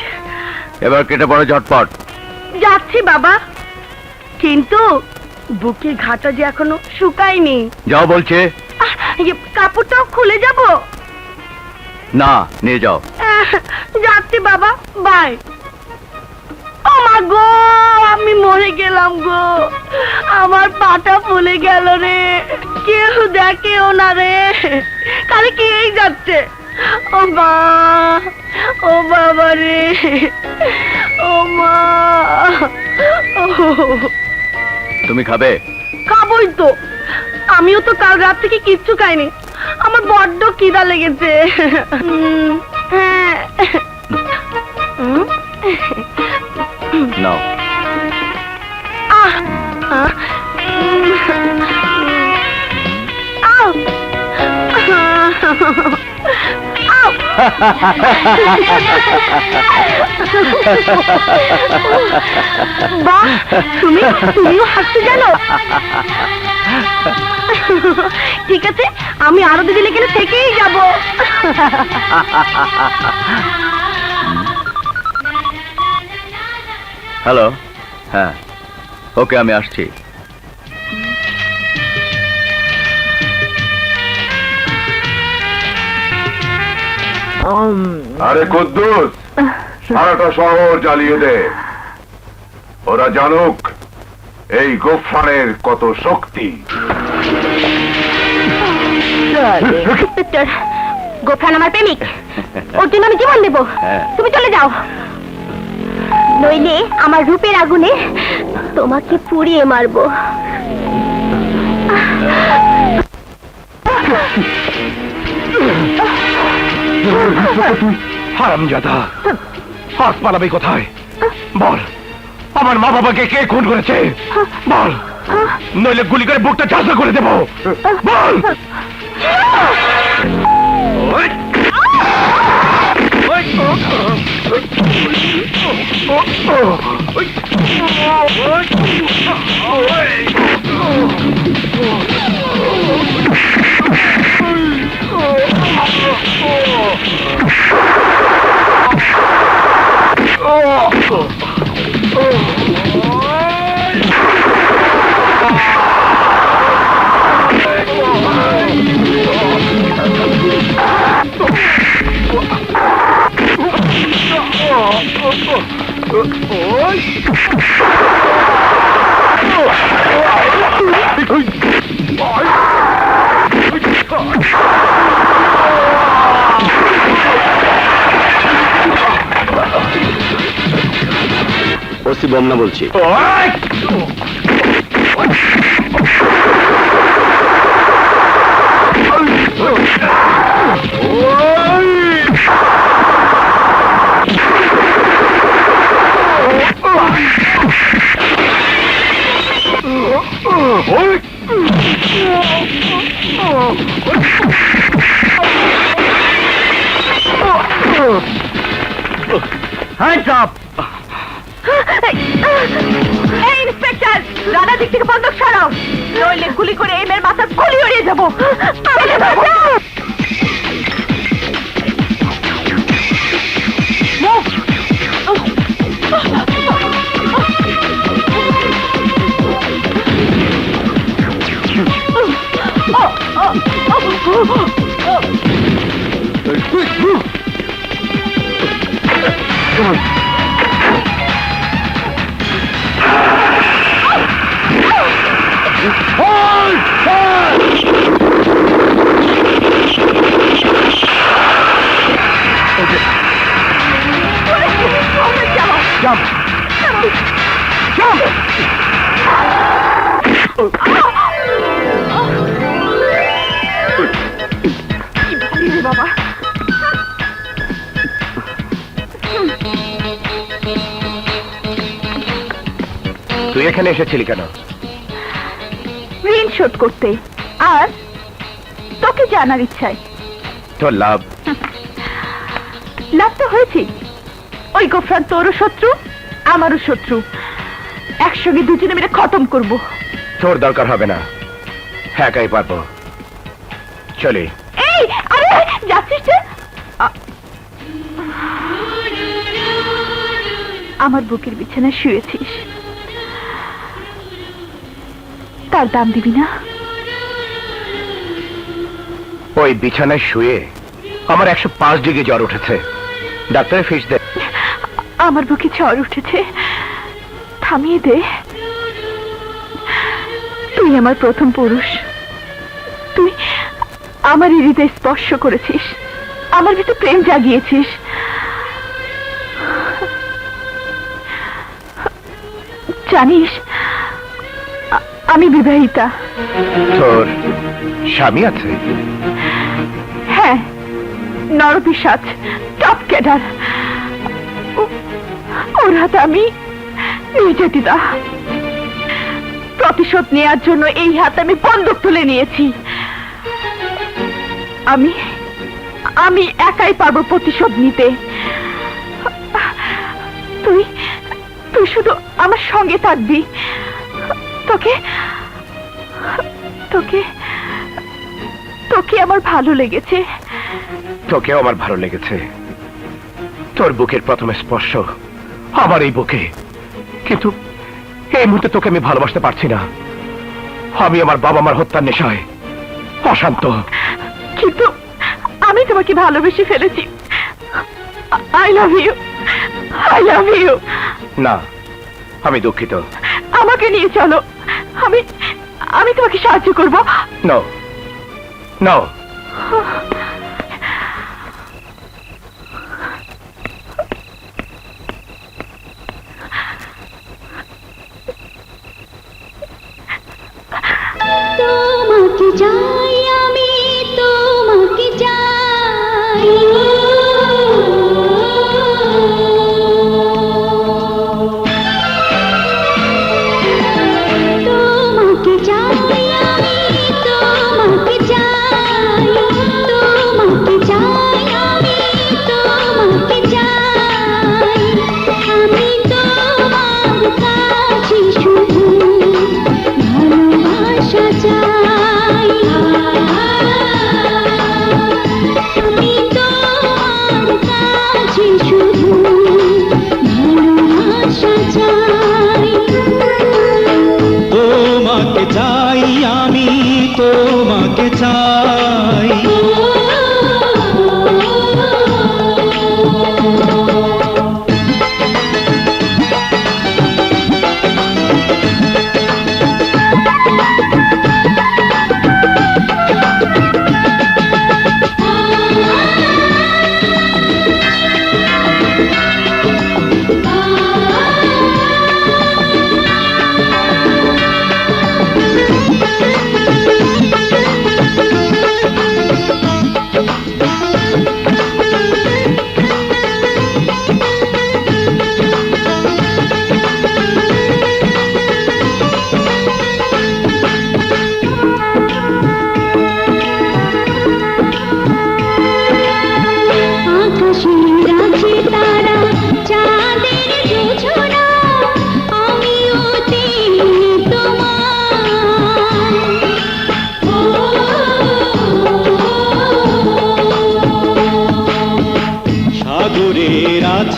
এবার কেটে পড়ে ঝটপট। যাচ্ছি বাবা, কিন্তু বুকের ঘাটা যে এখনো শুকায়নি। যাও বলছে। কাপড়টাও খুলে যাব? না, নিয়ে যাও। যাচ্ছি বাবা, বাই। ও মা গো, আমি মরে গেলাম গো, আমার পাটা ফুলে গেল রে। কেউ দেখেও না রে, কালে কি এই যাচ্ছে। ও মা, ও বাবা রে, ও মা। তুমি খাবে? খাবই তো, আমিও তো কাল রাত থেকে কিচ্ছু খাইনি। আমার বড্ড খিদা লেগেছে। হ্যাঁ। নাও। আহ, আহ, আউ, আউ। বাহ, তুমিও হাসতে জানো? ঠিক আছে, আমি আরো দুদিন এখানে থেকেই যাব। হ্যালো, হ্যাঁ, ওকে, আমি আসছি। আরে কুদ্দুস, সারাটা শহর জ্বালিয়ে দে। ওরা জানুক এই গোফরানের কত শক্তি। গোফরান আমার প্রেমিক, ওর জন্য আমি জীবন দেবো। হ্যাঁ। তুমি চলে যাও, নইলে আমার রূপের আগুনে তোমাকে পুড়িয়ে মারবো। হারামজাদা, হাত পালাবে কোথায়? বল, আমার মা বাবাকে কে খুন করেছে? বল, নইলে গুলি করে বুকটা চাষা করে দেবো। বল। ওসি বমনা বলছি। Hands up! এই ইন্সপেক্টর, রানা দিক থেকে বন্দুক সরাও, নইলে গুলি করে এই মেয়ের মাথার খুলি উড়িয়ে যাবো। বাবা, তুই এখানে এসেছিলি কেন? ঋণ শোধ করতে আর তোকে জানার ইচ্ছায়। তোর লাভ? লাভ তো হয়েছে। ওই গোফরান তোরও শত্রু, আমারও শত্রু, একসঙ্গে দুজনে মিলে খতম করব। তোর দরকার হবে না, একাই পারবো। চলি। এই, আরে যাচ্ছিস যে? আমার বুকের বিছানায় শুয়েছিস, তার দাম দিবি না? ওই বিছানায় শুয়ে আমার 105 ডিগ্রি জ্বর উঠেছে, ডাক্তারের ফিস দে। আমার বুকে ঝড় উঠেছে, থামিয়ে দে। তুই আমার প্রথম পুরুষ, তুই আমার হৃদয় স্পর্শ করেছিস, আমার ভিতর প্রেম জাগিয়েছিস। জানিস আমি বিবাহিতা। তোর স্বামী আছে? হ্যাঁ, নরপিশাচ, টপ ক্যাডার। ওর হাতে আমি নির্যাতিতা। প্রতিশোধ নেয়ার জন্য এই হাতে আমি বন্দুক তুলে নিয়েছি। আমি একাই পারবো প্রতিশোধ নিতে। তুই তুই শুধু আমার সঙ্গে থাকবি। তোকে তোকে তোকে আমার ভালো লেগেছে। তোকেও আমার ভালো লেগেছে। তোর বুকের প্রথম স্পর্শ আমার এই বুকে, কিন্তু এই মুহূর্তে তোকে আমি ভালোবাসতে পারছি না। আমি আমার বাবা মার হত্যার নেশায় অশান্ত। কিন্তু আমি তোমাকে ভালোবেসে ফেলেছি। I love you, I love you. না, আমি দুঃখিত। আমাকে নিয়ে চলো, আমি তোমাকে সাহায্য করব। No no. তোমাকে চাই, আমি তোমাকে চাই। তোমাকে চাই, আমি তোমাকে চাই।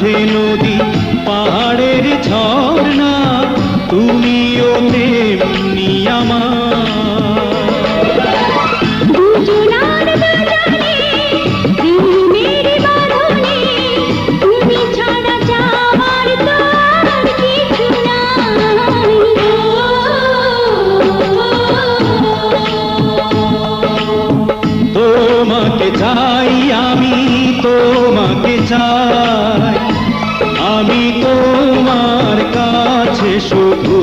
আছে নদী পাহাড়ের ঝর্ণা, তুমিও তেমনি আমার। দুজনার দুজনে প্রেমের বাঁধনে, তুমি ছাড়া যাওয়ার তো আর কিছু নাই। তোমাকে চাই আমি, তোমাকে চাই আমি, তোমার কাছে শুধু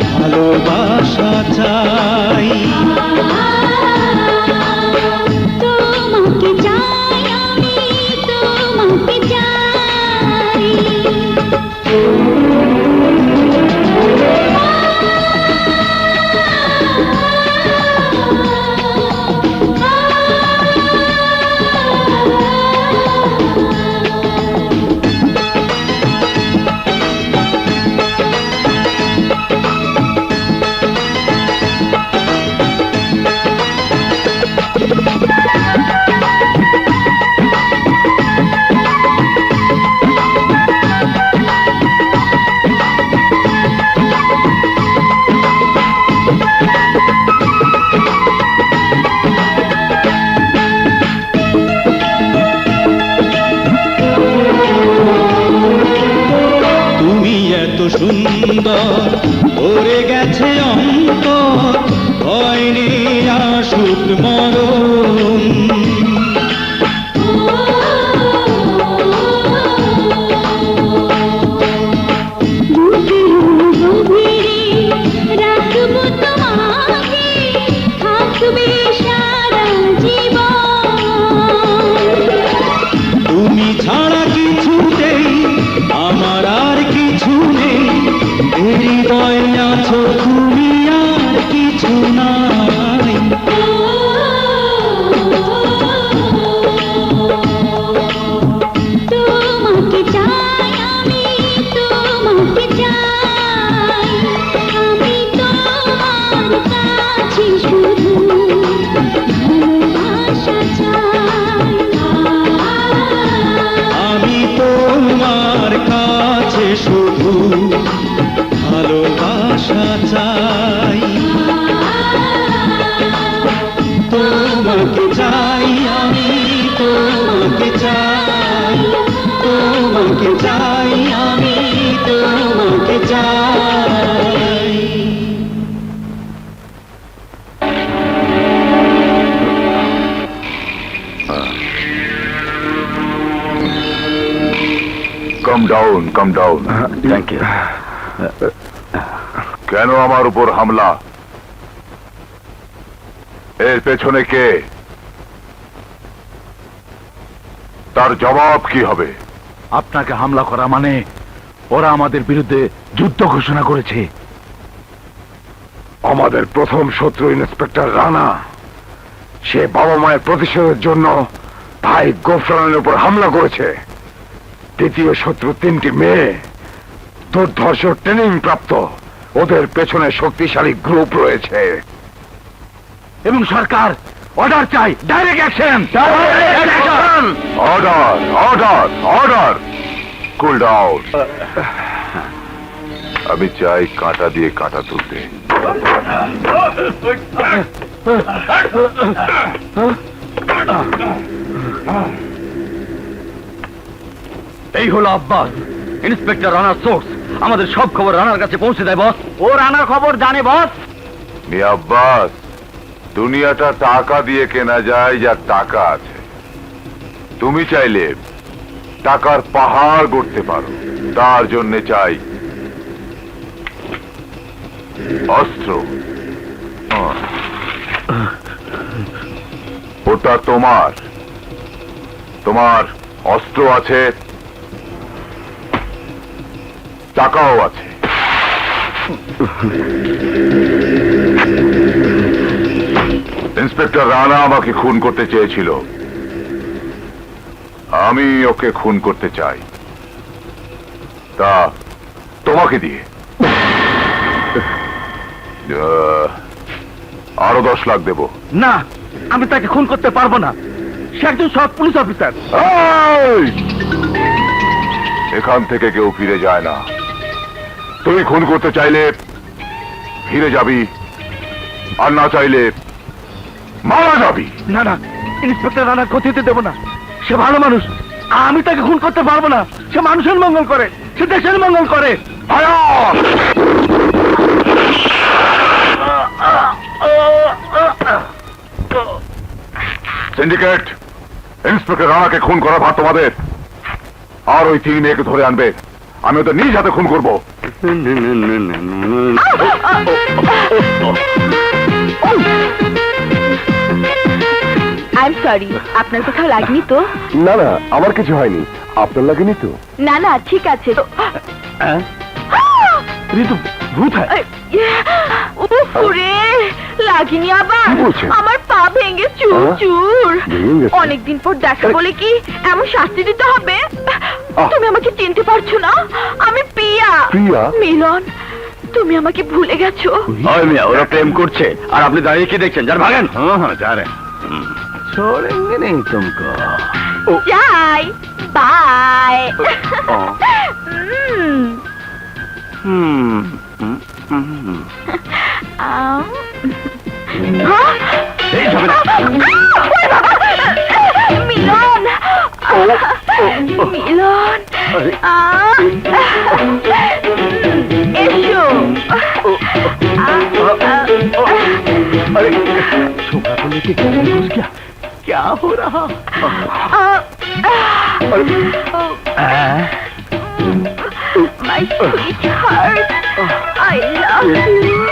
ভালোবাসা চাই। তোমাকে চাই আমি, তোমাকে চাই। তুমি এত সুন্দর ভরে গেছে অন্তর, ভয় নেই আসুক মরণ। রাখবো তোমাকে, থাকবে সারা জীবন। তুমি ছাড়া কিছুতেই আমার আর কিছু নেই, হৃদয় আছো তুমি আর কিছু নাই। তোমাকে চাই আমি, তোমাকে চাই আমি, তোমার কাছে শুধু ভালোবাসা চাই। আমি তোমার কাছে শুধু ভালোবাসা চাই। তোমাকে চাই আমি, তোমাকে চাই, তোমাকে চাই আমি, তোমাকে চাই। Calm down, calm down. Thank you. কেন আমার উপর হামলা? এর পেছনে কে? তার জবাব কি হবে? আপনাকে হামলা করা মানে ওরা আমাদের বিরুদ্ধে যুদ্ধ ঘোষণা করেছে। আমাদের প্রথম শত্রু ইন্সপেক্টর রানা, সে বাবা মায়ের প্রতিশোধের জন্য ভাই গোফরানের উপর হামলা করেছে। দ্বিতীয় শত্রু 3টি মেয়ে, দুর্ধর্ষ ট্রেনিং প্রাপ্ত, ওদের পেছনে শক্তিশালী গ্রুপ রয়েছে। এবং সরকার অর্ডার চাই, direct action. Order, order, order. Cool down. আমি চাই কাঁটা দিয়ে কাঁটা তুলতে। এই হলো আব্বাস, ইন্সপেক্টর রানার সোর্স। আমাদের সব খবর রানার কাছে পৌঁছে দেয় বস। ও রানার খবর জানে বস। মিয়া আব্বাস, দুনিয়াটা টাকা দিয়ে কেনা যায়, যার টাকা আছে। তুমি চাইলে টাকার পাহাড় গড়তে পারো, তার জন্য চাই অস্ত্র। ওটা তোমার, তোমার অস্ত্র আছে, টাকাও আছে। ইন্সপেক্টর রানা আমাকে খুন করতে চেয়েছিল, আমি ওকে খুন করতে চাই, তা তোমাকে দিয়ে। আরো 10 লাখ দেব। না, আমি তাকে খুন করতে পারবো না। সে একজন সৎ পুলিশ অফিসার। এই! এখান থেকে কেউ ফিরে যায় না। তুই খুন করতে চাইলে ফিরে যাবি, আর না চাইলে মারা যাবি। না না, ইন্সপেক্টর রানা ক্ষতিতে দেব না। সে ভালো মানুষ, আমি তাকে খুন করতে পারবো না। সে মানুষের মঙ্গল করে, সে দেশের মঙ্গল করে। সিন্ডিকেট, ইন্সপেক্টর রানাকে খুন করার ভার তোমাদের। আর ওই 3 মেয়েকে ধরে আনবে, আমি ওদের নিজ হাতে খুন করবো। আই এম সরি, আপনার কোথাও লাগেনি তো? না না, আমার কিছু হয়নি। আপনার লাগেনি তো? না না, ঠিক আছে। ঋতু, ভূত হয়। উফরে, লাগেনি আবার? কি বলছেন? আমার পা ভেঙে চুর চুর। ভেঙে গেছে? অনেকদিন পর দেখা বলে কি এমন শাস্তি দিতে হবে? আহ! তুমি আমাকে চিনতে পারছো না? আমি প্রিয়া। প্রিয়া? মিলন, তুমি আমাকে ভুলে গেছো? ওরা প্রেম করছে, আর আপনি দাঁড়িয়ে কি দেখছেন? যার ভাগেন। হ্যাঁ হ্যাঁ, যা রে। छोड़ेंगे नहीं तुमको। যাই, বাই। মিলন, মিলন, এসো। अरे छोकरा को लेके घर में घुस गया, क्या हो रहा? My sweetheart, I love you.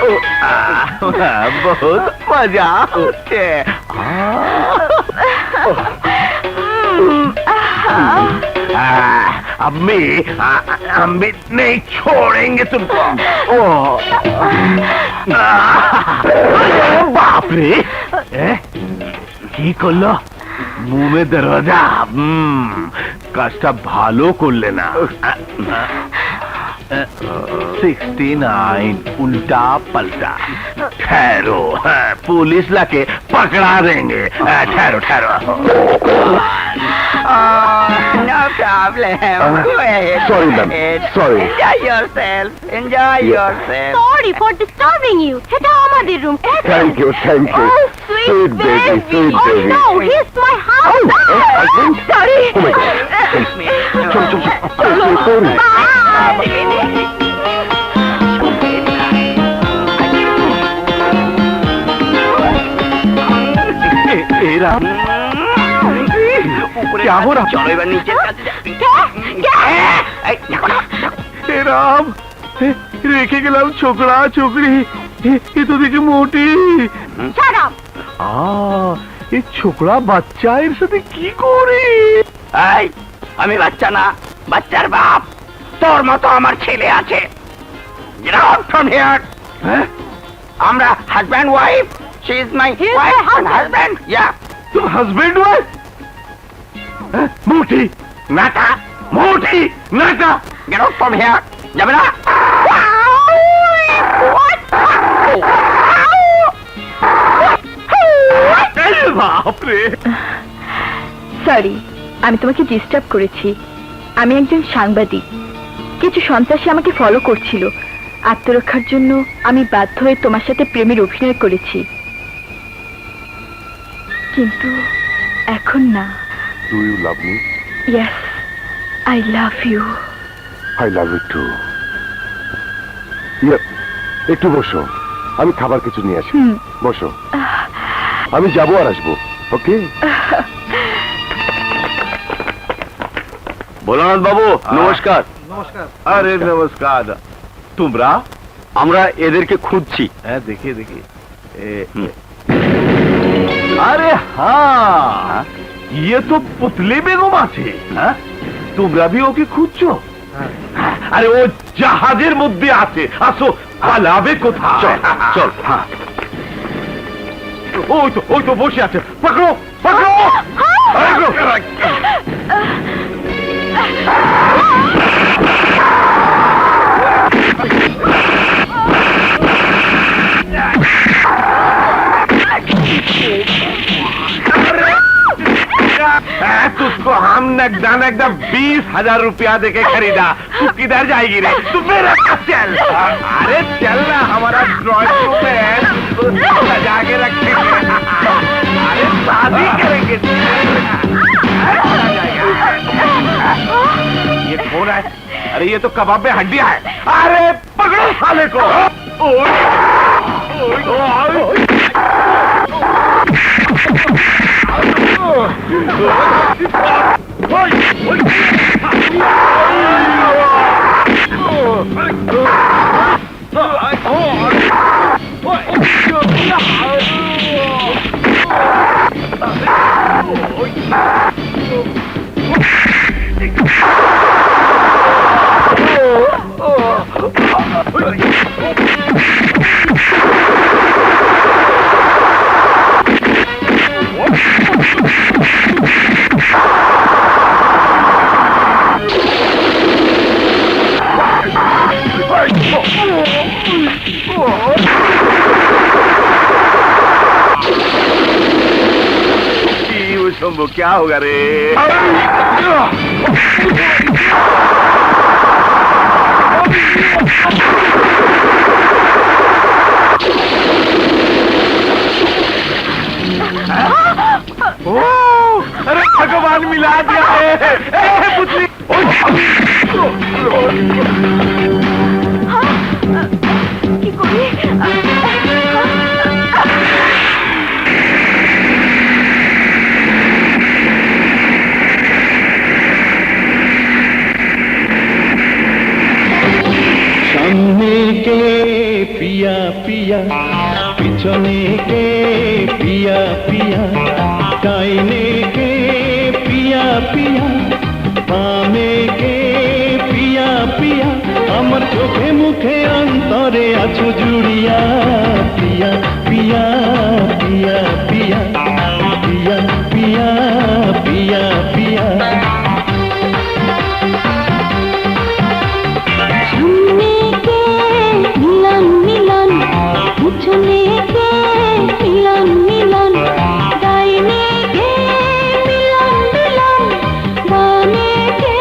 बहुत मजा होते। अम्मी नहीं छोड़ेंगे तुमको। बाप रे, কি করলো? মুমে দরজা। কাজটা ভালো করলে না। 69 उल्टा पलटा। ठहरो, पुलिस लाके पकड़ा देंगे। ठहरो ठहरो। No problem. Go ahead. Sorry, ma'am. Sorry. Enjoy yourself. Enjoy yourself. Sorry for disturbing you. এটা আমাদের room. Thank you, thank you. Oh, sweet baby. Sweet Oh baby. no, he's my husband. Sorry. Oh my God. চলো। Sorry. क्या हो रहा? চলো এবার নিচের কাছে রাম, রেখে গেলাম ছোকরা ছোকরি। এ তো দেখি মোটি। Shut up. এই ছোকরা বাচ্চা এর সাথে কি করে? এই, আমি বাচ্চা না, বাচ্চার বাপ। তোর মতো আমার ছেলে আছে। Get out from here. হ্যাঁ, আমরা husband wife. She is my He is wife my and husband. Yeah. तुम हस्बैंड वाइफ? मोटी নাটা, मोटी नाटा। get out from here. যাবে না? বাপ রে। সরি, আমি তোমাকে ডিস্টার্ব করেছি। আমি একজন সাংবাদিক। কিছু সন্ত্রাসী আমাকে ফলো করছিল। আত্মরক্ষার জন্য আমি বাধ্য হয়ে তোমার সাথে প্রেমের অভিনয় করেছি, কিন্তু এখন না। Do you love me? Yes, I love you. I love you too. Yep. একটু বসো, আমি খাবার কিছু নিয়ে আসি। বসো, আমি যাবো আর আসবো। ওকে? ভোলানাথ বাবু নমস্কার। নমস্কার। আরে নমস্কার। তোমরা? আমরা এদেরকে খুঁজছি। হ্যাঁ, দেখি দেখি। আরে হ্যাঁ, ये तो पुतली बेगम আছে। হ্যাঁ, তোমরা भी ওকে খুঁজছো? আরে ও জাহাজের মধ্যে আছে। আসো, পালাবে কোথায়? চল চল। হ্যাঁ, ওই তো বসে আছে। পকড়ো পকড়ো। तुझको हमने दान एकदम 20,000 रुपया देके खरीदा, तू किधर जाएगी रे? तू मेरे साथ चल। अरे चल ना, हमारा ड्राइंग रूम है, उसको सजा के रखेंगे। अरे शादी करेंगे। ये कौन है? अरे ये तो कबाब में हड्डियां है। अरे पकड़ो साले को। ओए, ओए, ओए। शंभू क्या होगा रे? अरे भगवान मिला दिया है। पुतली কি করি? সামনে কে পিয়া পিয়া, পিছনে কে পিয়া পিয়া, ডাইনে কে পিয়া পিয়া, বামে কে পিয়া পিয়া, আমার চোখে মুখে অন্তরে আছো জুড়িয়া, পিয়া পিয়া পিয়া পিয়া পিয়া পিয়া পিয়া পিয়া। সামনে কে মিলন মিলন, পিছনে কে মিলন মিলন, ডাইনে কে মিলন মিলন, বামে কে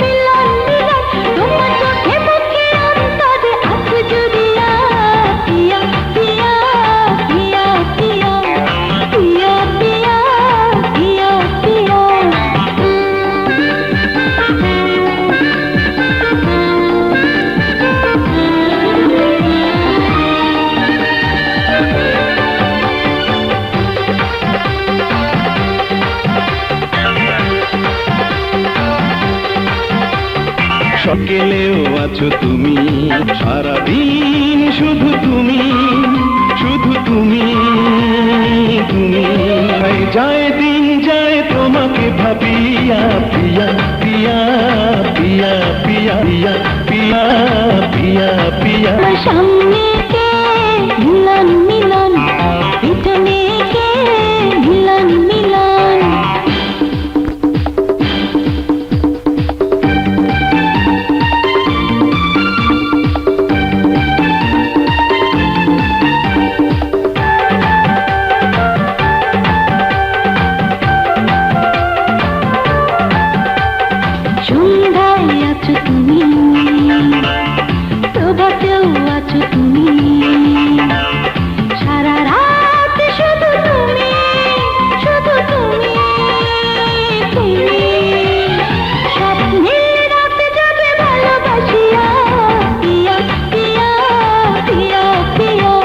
মিলন মিলন, তোমার চোখে মুখে অন্তরে আছো জুড়িয়া, পিয়া পিয়া পিয়া পিয়া পিয়া পিয়া পিয়া পিয়া। সকেলেও আছো তুমি, সারাদিন শুধু তুমি, শুধু তুমি তুমি। তাই যায় দিন যায় তোমাকে ভাবিয়া, পিয়া পিয়া পিয়া পিয়া পিয়া পিয়া পিয়া পিয়া। আমার সামনে কে মিলন মিলন, পিছনে কে মিলন মিলন। সন্ধ্যায় আছো তুমি, প্রভাতেও আছো তুমি, সারা রাত শুধু তুমি, শুধু তুমি তুমি। স্বপ্নের রাত যাবে ভালোবাসিয়া, পিয়া পিয়া পিয়া পিয়া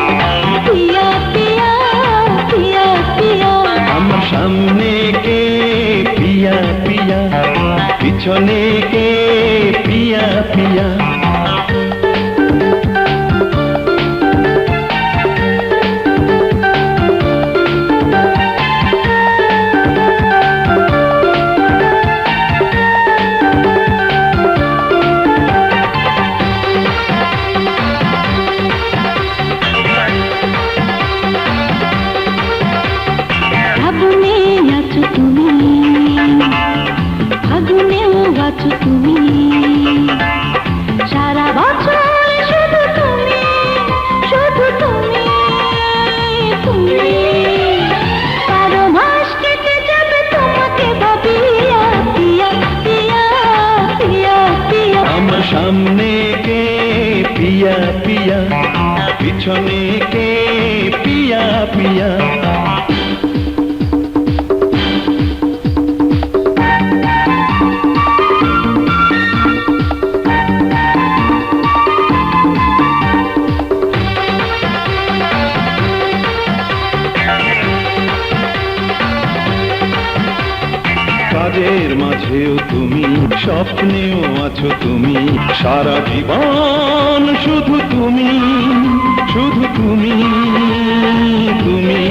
পিয়া পিয়া পিয়া পিয়া। আমার সামনে কে পিয়া পিয়া, পিছনে কে পিয়া পিয়া। আগুনে আছো তুমি, আগুনেও আছো তুমি, সামনে কে পিয়া পিয়া পিছনে কে পিয়া পিয়া কাজের মাঝেও তুমি স্বপ্নেও আছো তুমি সারা জীবন শুধু তুমি শুধু তুমি তুমি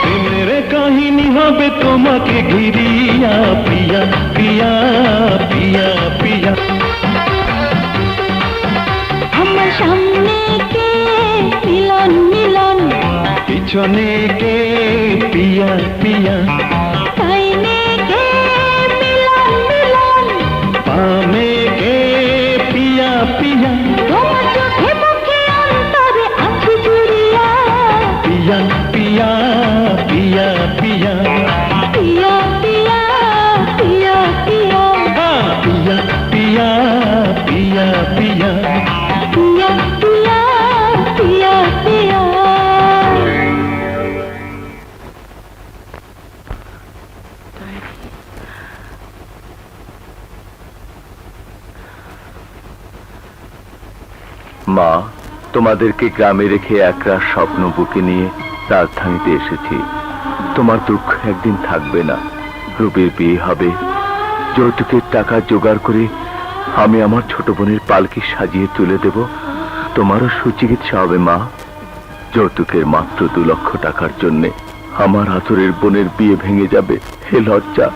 প্রেমের কাহিনী হবে তোমাকে ঘিরিয়া পিয়া পিয়া পিয়া পিয়া আমার সামনে কে মিলন মিলন পিছনে কে পিয়া পিয়া ডাইনে কে মিলন মিলন বামে কে পিয়া পিয়া তোমার চোখে মুখে অন্তরে আছে জুড়িয়া পিয়া পিয়া পিয়া পিয়া পিয়া পিয়া পিয়া পিয়া পিয়া পিয়া পিয়া পিয়া পিয়া পিয়া পিয়া পিয়া মা, তোমাদেরকে গ্রামে রেখে একরাশ স্বপ্ন বুকে নিয়ে রাজধানীতে এসেছি। তোমার দুঃখ একদিন থাকবে না। রুবির বিয়ে হবে, যৌতুকের টাকা জোগাড় করে আমি আমার ছোট বোনের পালকি সাজিয়ে তুলে দেব। তোমারও সুচিকিৎসা হবে মা। যৌতুকের মাত্র 2 লক্ষ টাকার জন্যে আমার আদরের বোনের বিয়ে ভেঙে যাবে। হে লজ্জা,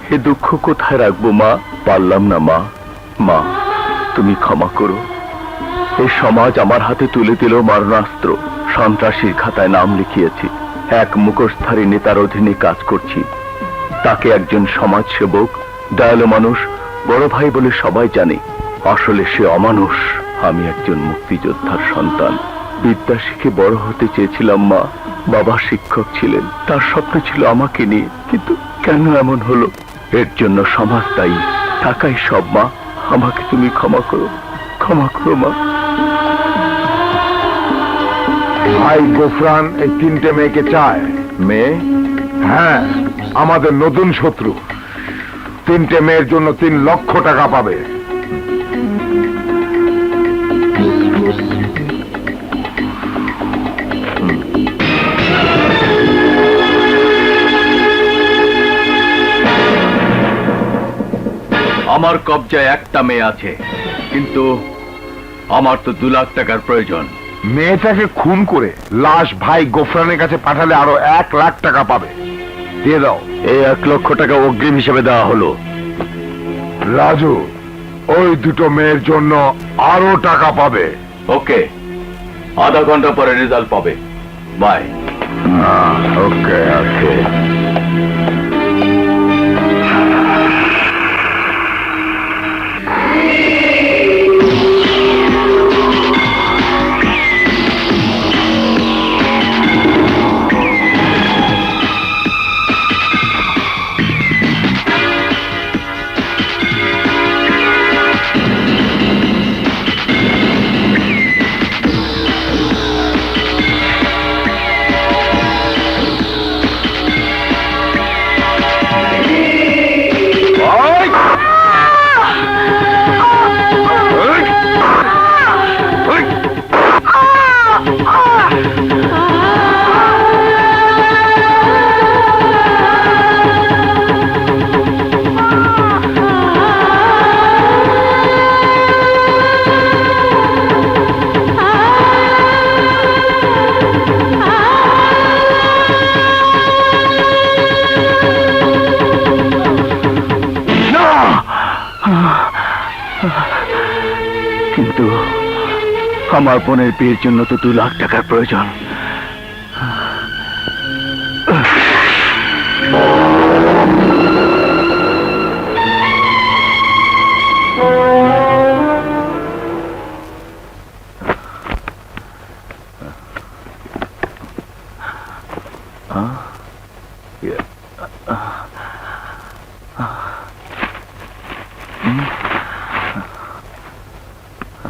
হে দুঃখ কোথায় রাখবো মা? পারলাম না মা। মা, তুমি ক্ষমা করো। এই সমাজ আমার হাতে তুলে দিল মারণাস্ত্র। সন্ত্রাসীর খাতায় নাম লিখিয়েছি। এক মুখোশধারী নেতার অধীনে কাজ করছি। তাকে একজন সমাজসেবক, দয়ালু মানুষ, বড় ভাই বলে সবাই জানে। আসলে সে অমানুষ। আমি একজন মুক্তিযোদ্ধার সন্তান। বিদ্যা শিখে বড় হতে চেয়েছিলাম মা। বাবা শিক্ষক ছিলেন, তার স্বপ্ন ছিল আমাকে নিয়ে। কিন্তু কেন এমন হলো? এর জন্য সমাজ দায়ী। টাকাই সব মা। আমাকে তুমি ক্ষমা করো, ক্ষমা করো মা। ভাই গোফরান এই 3টে মেয়েকে চায়। মেয়ে? হ্যাঁ, আমাদের নতুন শত্রু। 3টে মেয়ের জন্য 3 লক্ষ টাকা পাবে। আমার কবজায় একটা মেয়ে আছে, কিন্তু আমার তো 2 লাখ টাকার প্রয়োজন। মেয়েটাকে খুন করে লাশ ভাই গোফরানের কাছে পাঠালে আরো 1 লাখ টাকা পাবে। দিয়ে দাও। এই 1 লক্ষ টাকা অগ্রিম হিসেবে দেওয়া হলো। রাজু, ওই 2টো মেয়ের জন্য আরো টাকা পাবে। ওকে, আধা ঘন্টা পরে রেজাল্ট পাবে। বাই। ওকে ওকে। কিন্তু আমার বোনের বিয়ের জন্য তো 2 লাখ টাকার প্রয়োজন।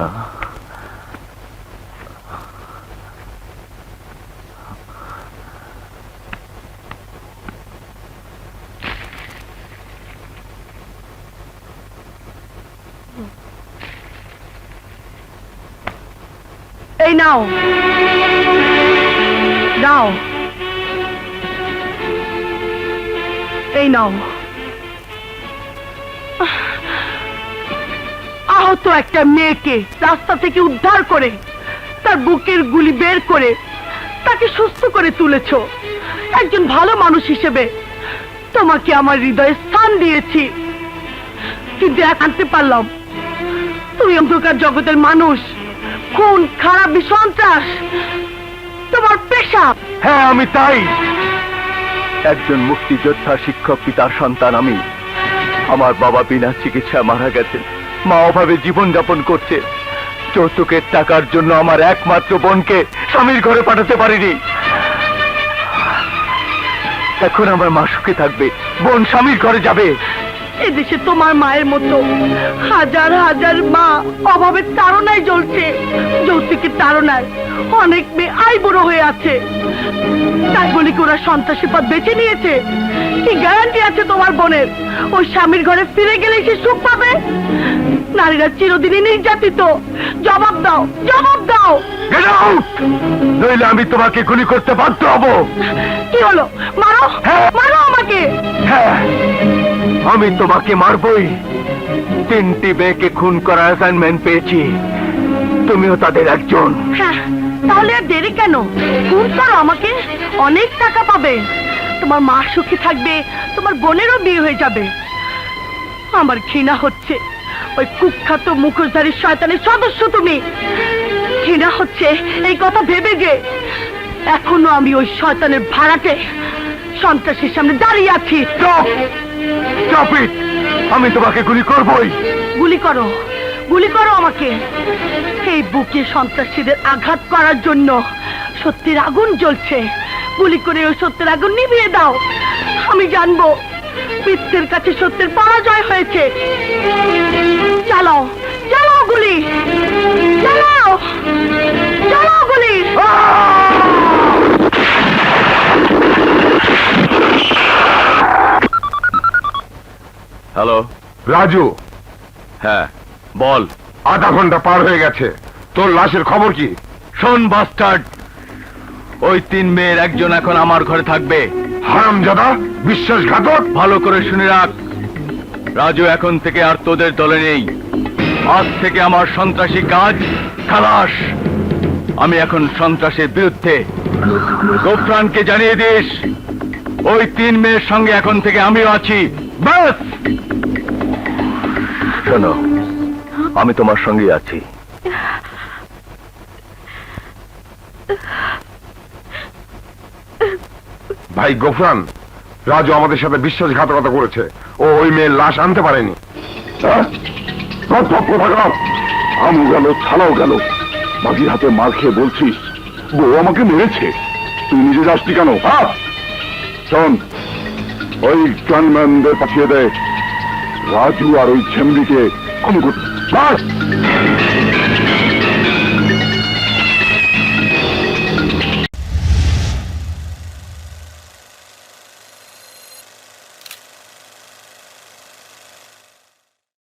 এই নাও নাও, এই নাও। আহত একটা মেয়েকে রাস্তা থেকে উদ্ধার করে তার বুকের গুলি বের করে তাকে সুস্থ করে তুলেছো। একজন ভালো মানুষ হিসেবে তোমাকে আমার হৃদয়ে স্থান দিয়েছি, কিন্তু আনতে পারলাম তুমি অন্ধকার জগতের মানুষ। খুন, খারাপ, সন্ত্রাস তোমার পেশা। হ্যাঁ, আমি তাই। একজন মুক্তিযোদ্ধা শিক্ষক পিতার সন্তান আমি। আমার বাবা বিনা চিকিৎসা মারা গেছেন, মা অভাবে জীবন যাপন করছে। যৌতুকের টাকার জন্য আমার একমাত্র বোনকে স্বামীর ঘরে পাঠাতে পারিনি। এখন আমার মা সুখে থাকবে, বোন স্বামীর ঘরে যাবে। এদেশে তোমার মায়ের মতো হাজার হাজার মা অভাবের তাড়নায় জ্বলছে, যৌতুকের তাড়নায় অনেক মেয়ে আইবুড়ো হয়ে আছে। তাই বলি কি ওরা সন্ত্রাসী পথ বেছে নিয়েছে? কি গ্যারান্টি আছে তোমার বোনের ওই স্বামীর ঘরে ফিরে গেলে সে সুখ পাবে? নারীরা চিরদিনই নির্যাতিত। জবাব দাও, জবাব দাও। Get out! নইলে আমি তোমাকে গুলি করতে বাধ্য হব। কি হলো? মারো, হ্যাঁ। মারো আমাকে। হ্যাঁ, আমি তোমাকে মারবই। 3টি মেয়েকে খুন করার অ্যাসাইনমেন্ট পেয়েছি, তুমিও তাদের একজন। হ্যাঁ, তাহলে আর দেরি কেন? খুন করো আমাকে, অনেক টাকা পাবে, তোমার মা সুখী থাকবে, তোমার বোনেরও বিয়ে হয়ে যাবে। আমার ঘৃণা হচ্ছে ওই কুখ্যাত মুখোশধারী শয়তানের সদস্য তুমি। ঘৃণা হচ্ছে এই কথা ভেবে যে এখনো আমি ওই শয়তানের ভাড়াটে সন্ত্রাসীর সামনে দাঁড়িয়ে আছি। Stop! Stop it! আমি তোমাকে গুলি করবই। গুলি করো, গুলি করো আমাকে। এই বুকে সন্ত্রাসীদের আঘাত করার জন্য সত্যের আগুন জ্বলছে। গুলি করে ওই সত্যের আগুন নিভিয়ে দাও। আমি জানবো মিথ্যের কাছে সত্যের পরাজয় হয়েছে। চালাও, চালাও গুলি, চালাও, চালাও গুলি। হ্যালো, রাজু, হ্যাঁ বল। আধা ঘন্টা পার হয়ে গেছে, তোর লাশের খবর কি? শোন বাস্টার্ড, ওই 3 মেয়ের একজন এখন আমার ঘরে থাকবে। হারামজাদা, বিশ্বাসঘাতক। ভালো করে শুনে রাখ, রাজু এখন থেকে আর তোদের দলে নেই। আজ থেকে আমার সন্ত্রাসী কাজ খালাস। আমি এখন সন্ত্রাসের বিরুদ্ধে। গোফরানকে জানিয়ে দিস ওই 3 মেয়ের সঙ্গে এখন থেকে আমিও আছি। ব্যাস। শোনো, আমি তোমার সঙ্গে আছি। ভাই গোফরান, রাজু আমাদের সাথে বিশ্বাসঘাতকতা করেছে। ও ওই মেয়ের লাশ আনতে পারেনি। আমু গেল, ছালাও গেল। বাকির হাতে মার খেয়ে বলছিস বউ আমাকে মেরেছে, তুই নিজে যাসনি কেন? শোন, ওই গানম্যানদের পাঠিয়ে দে, রাজু আর ওই ছেমড়িকে খুন করতে।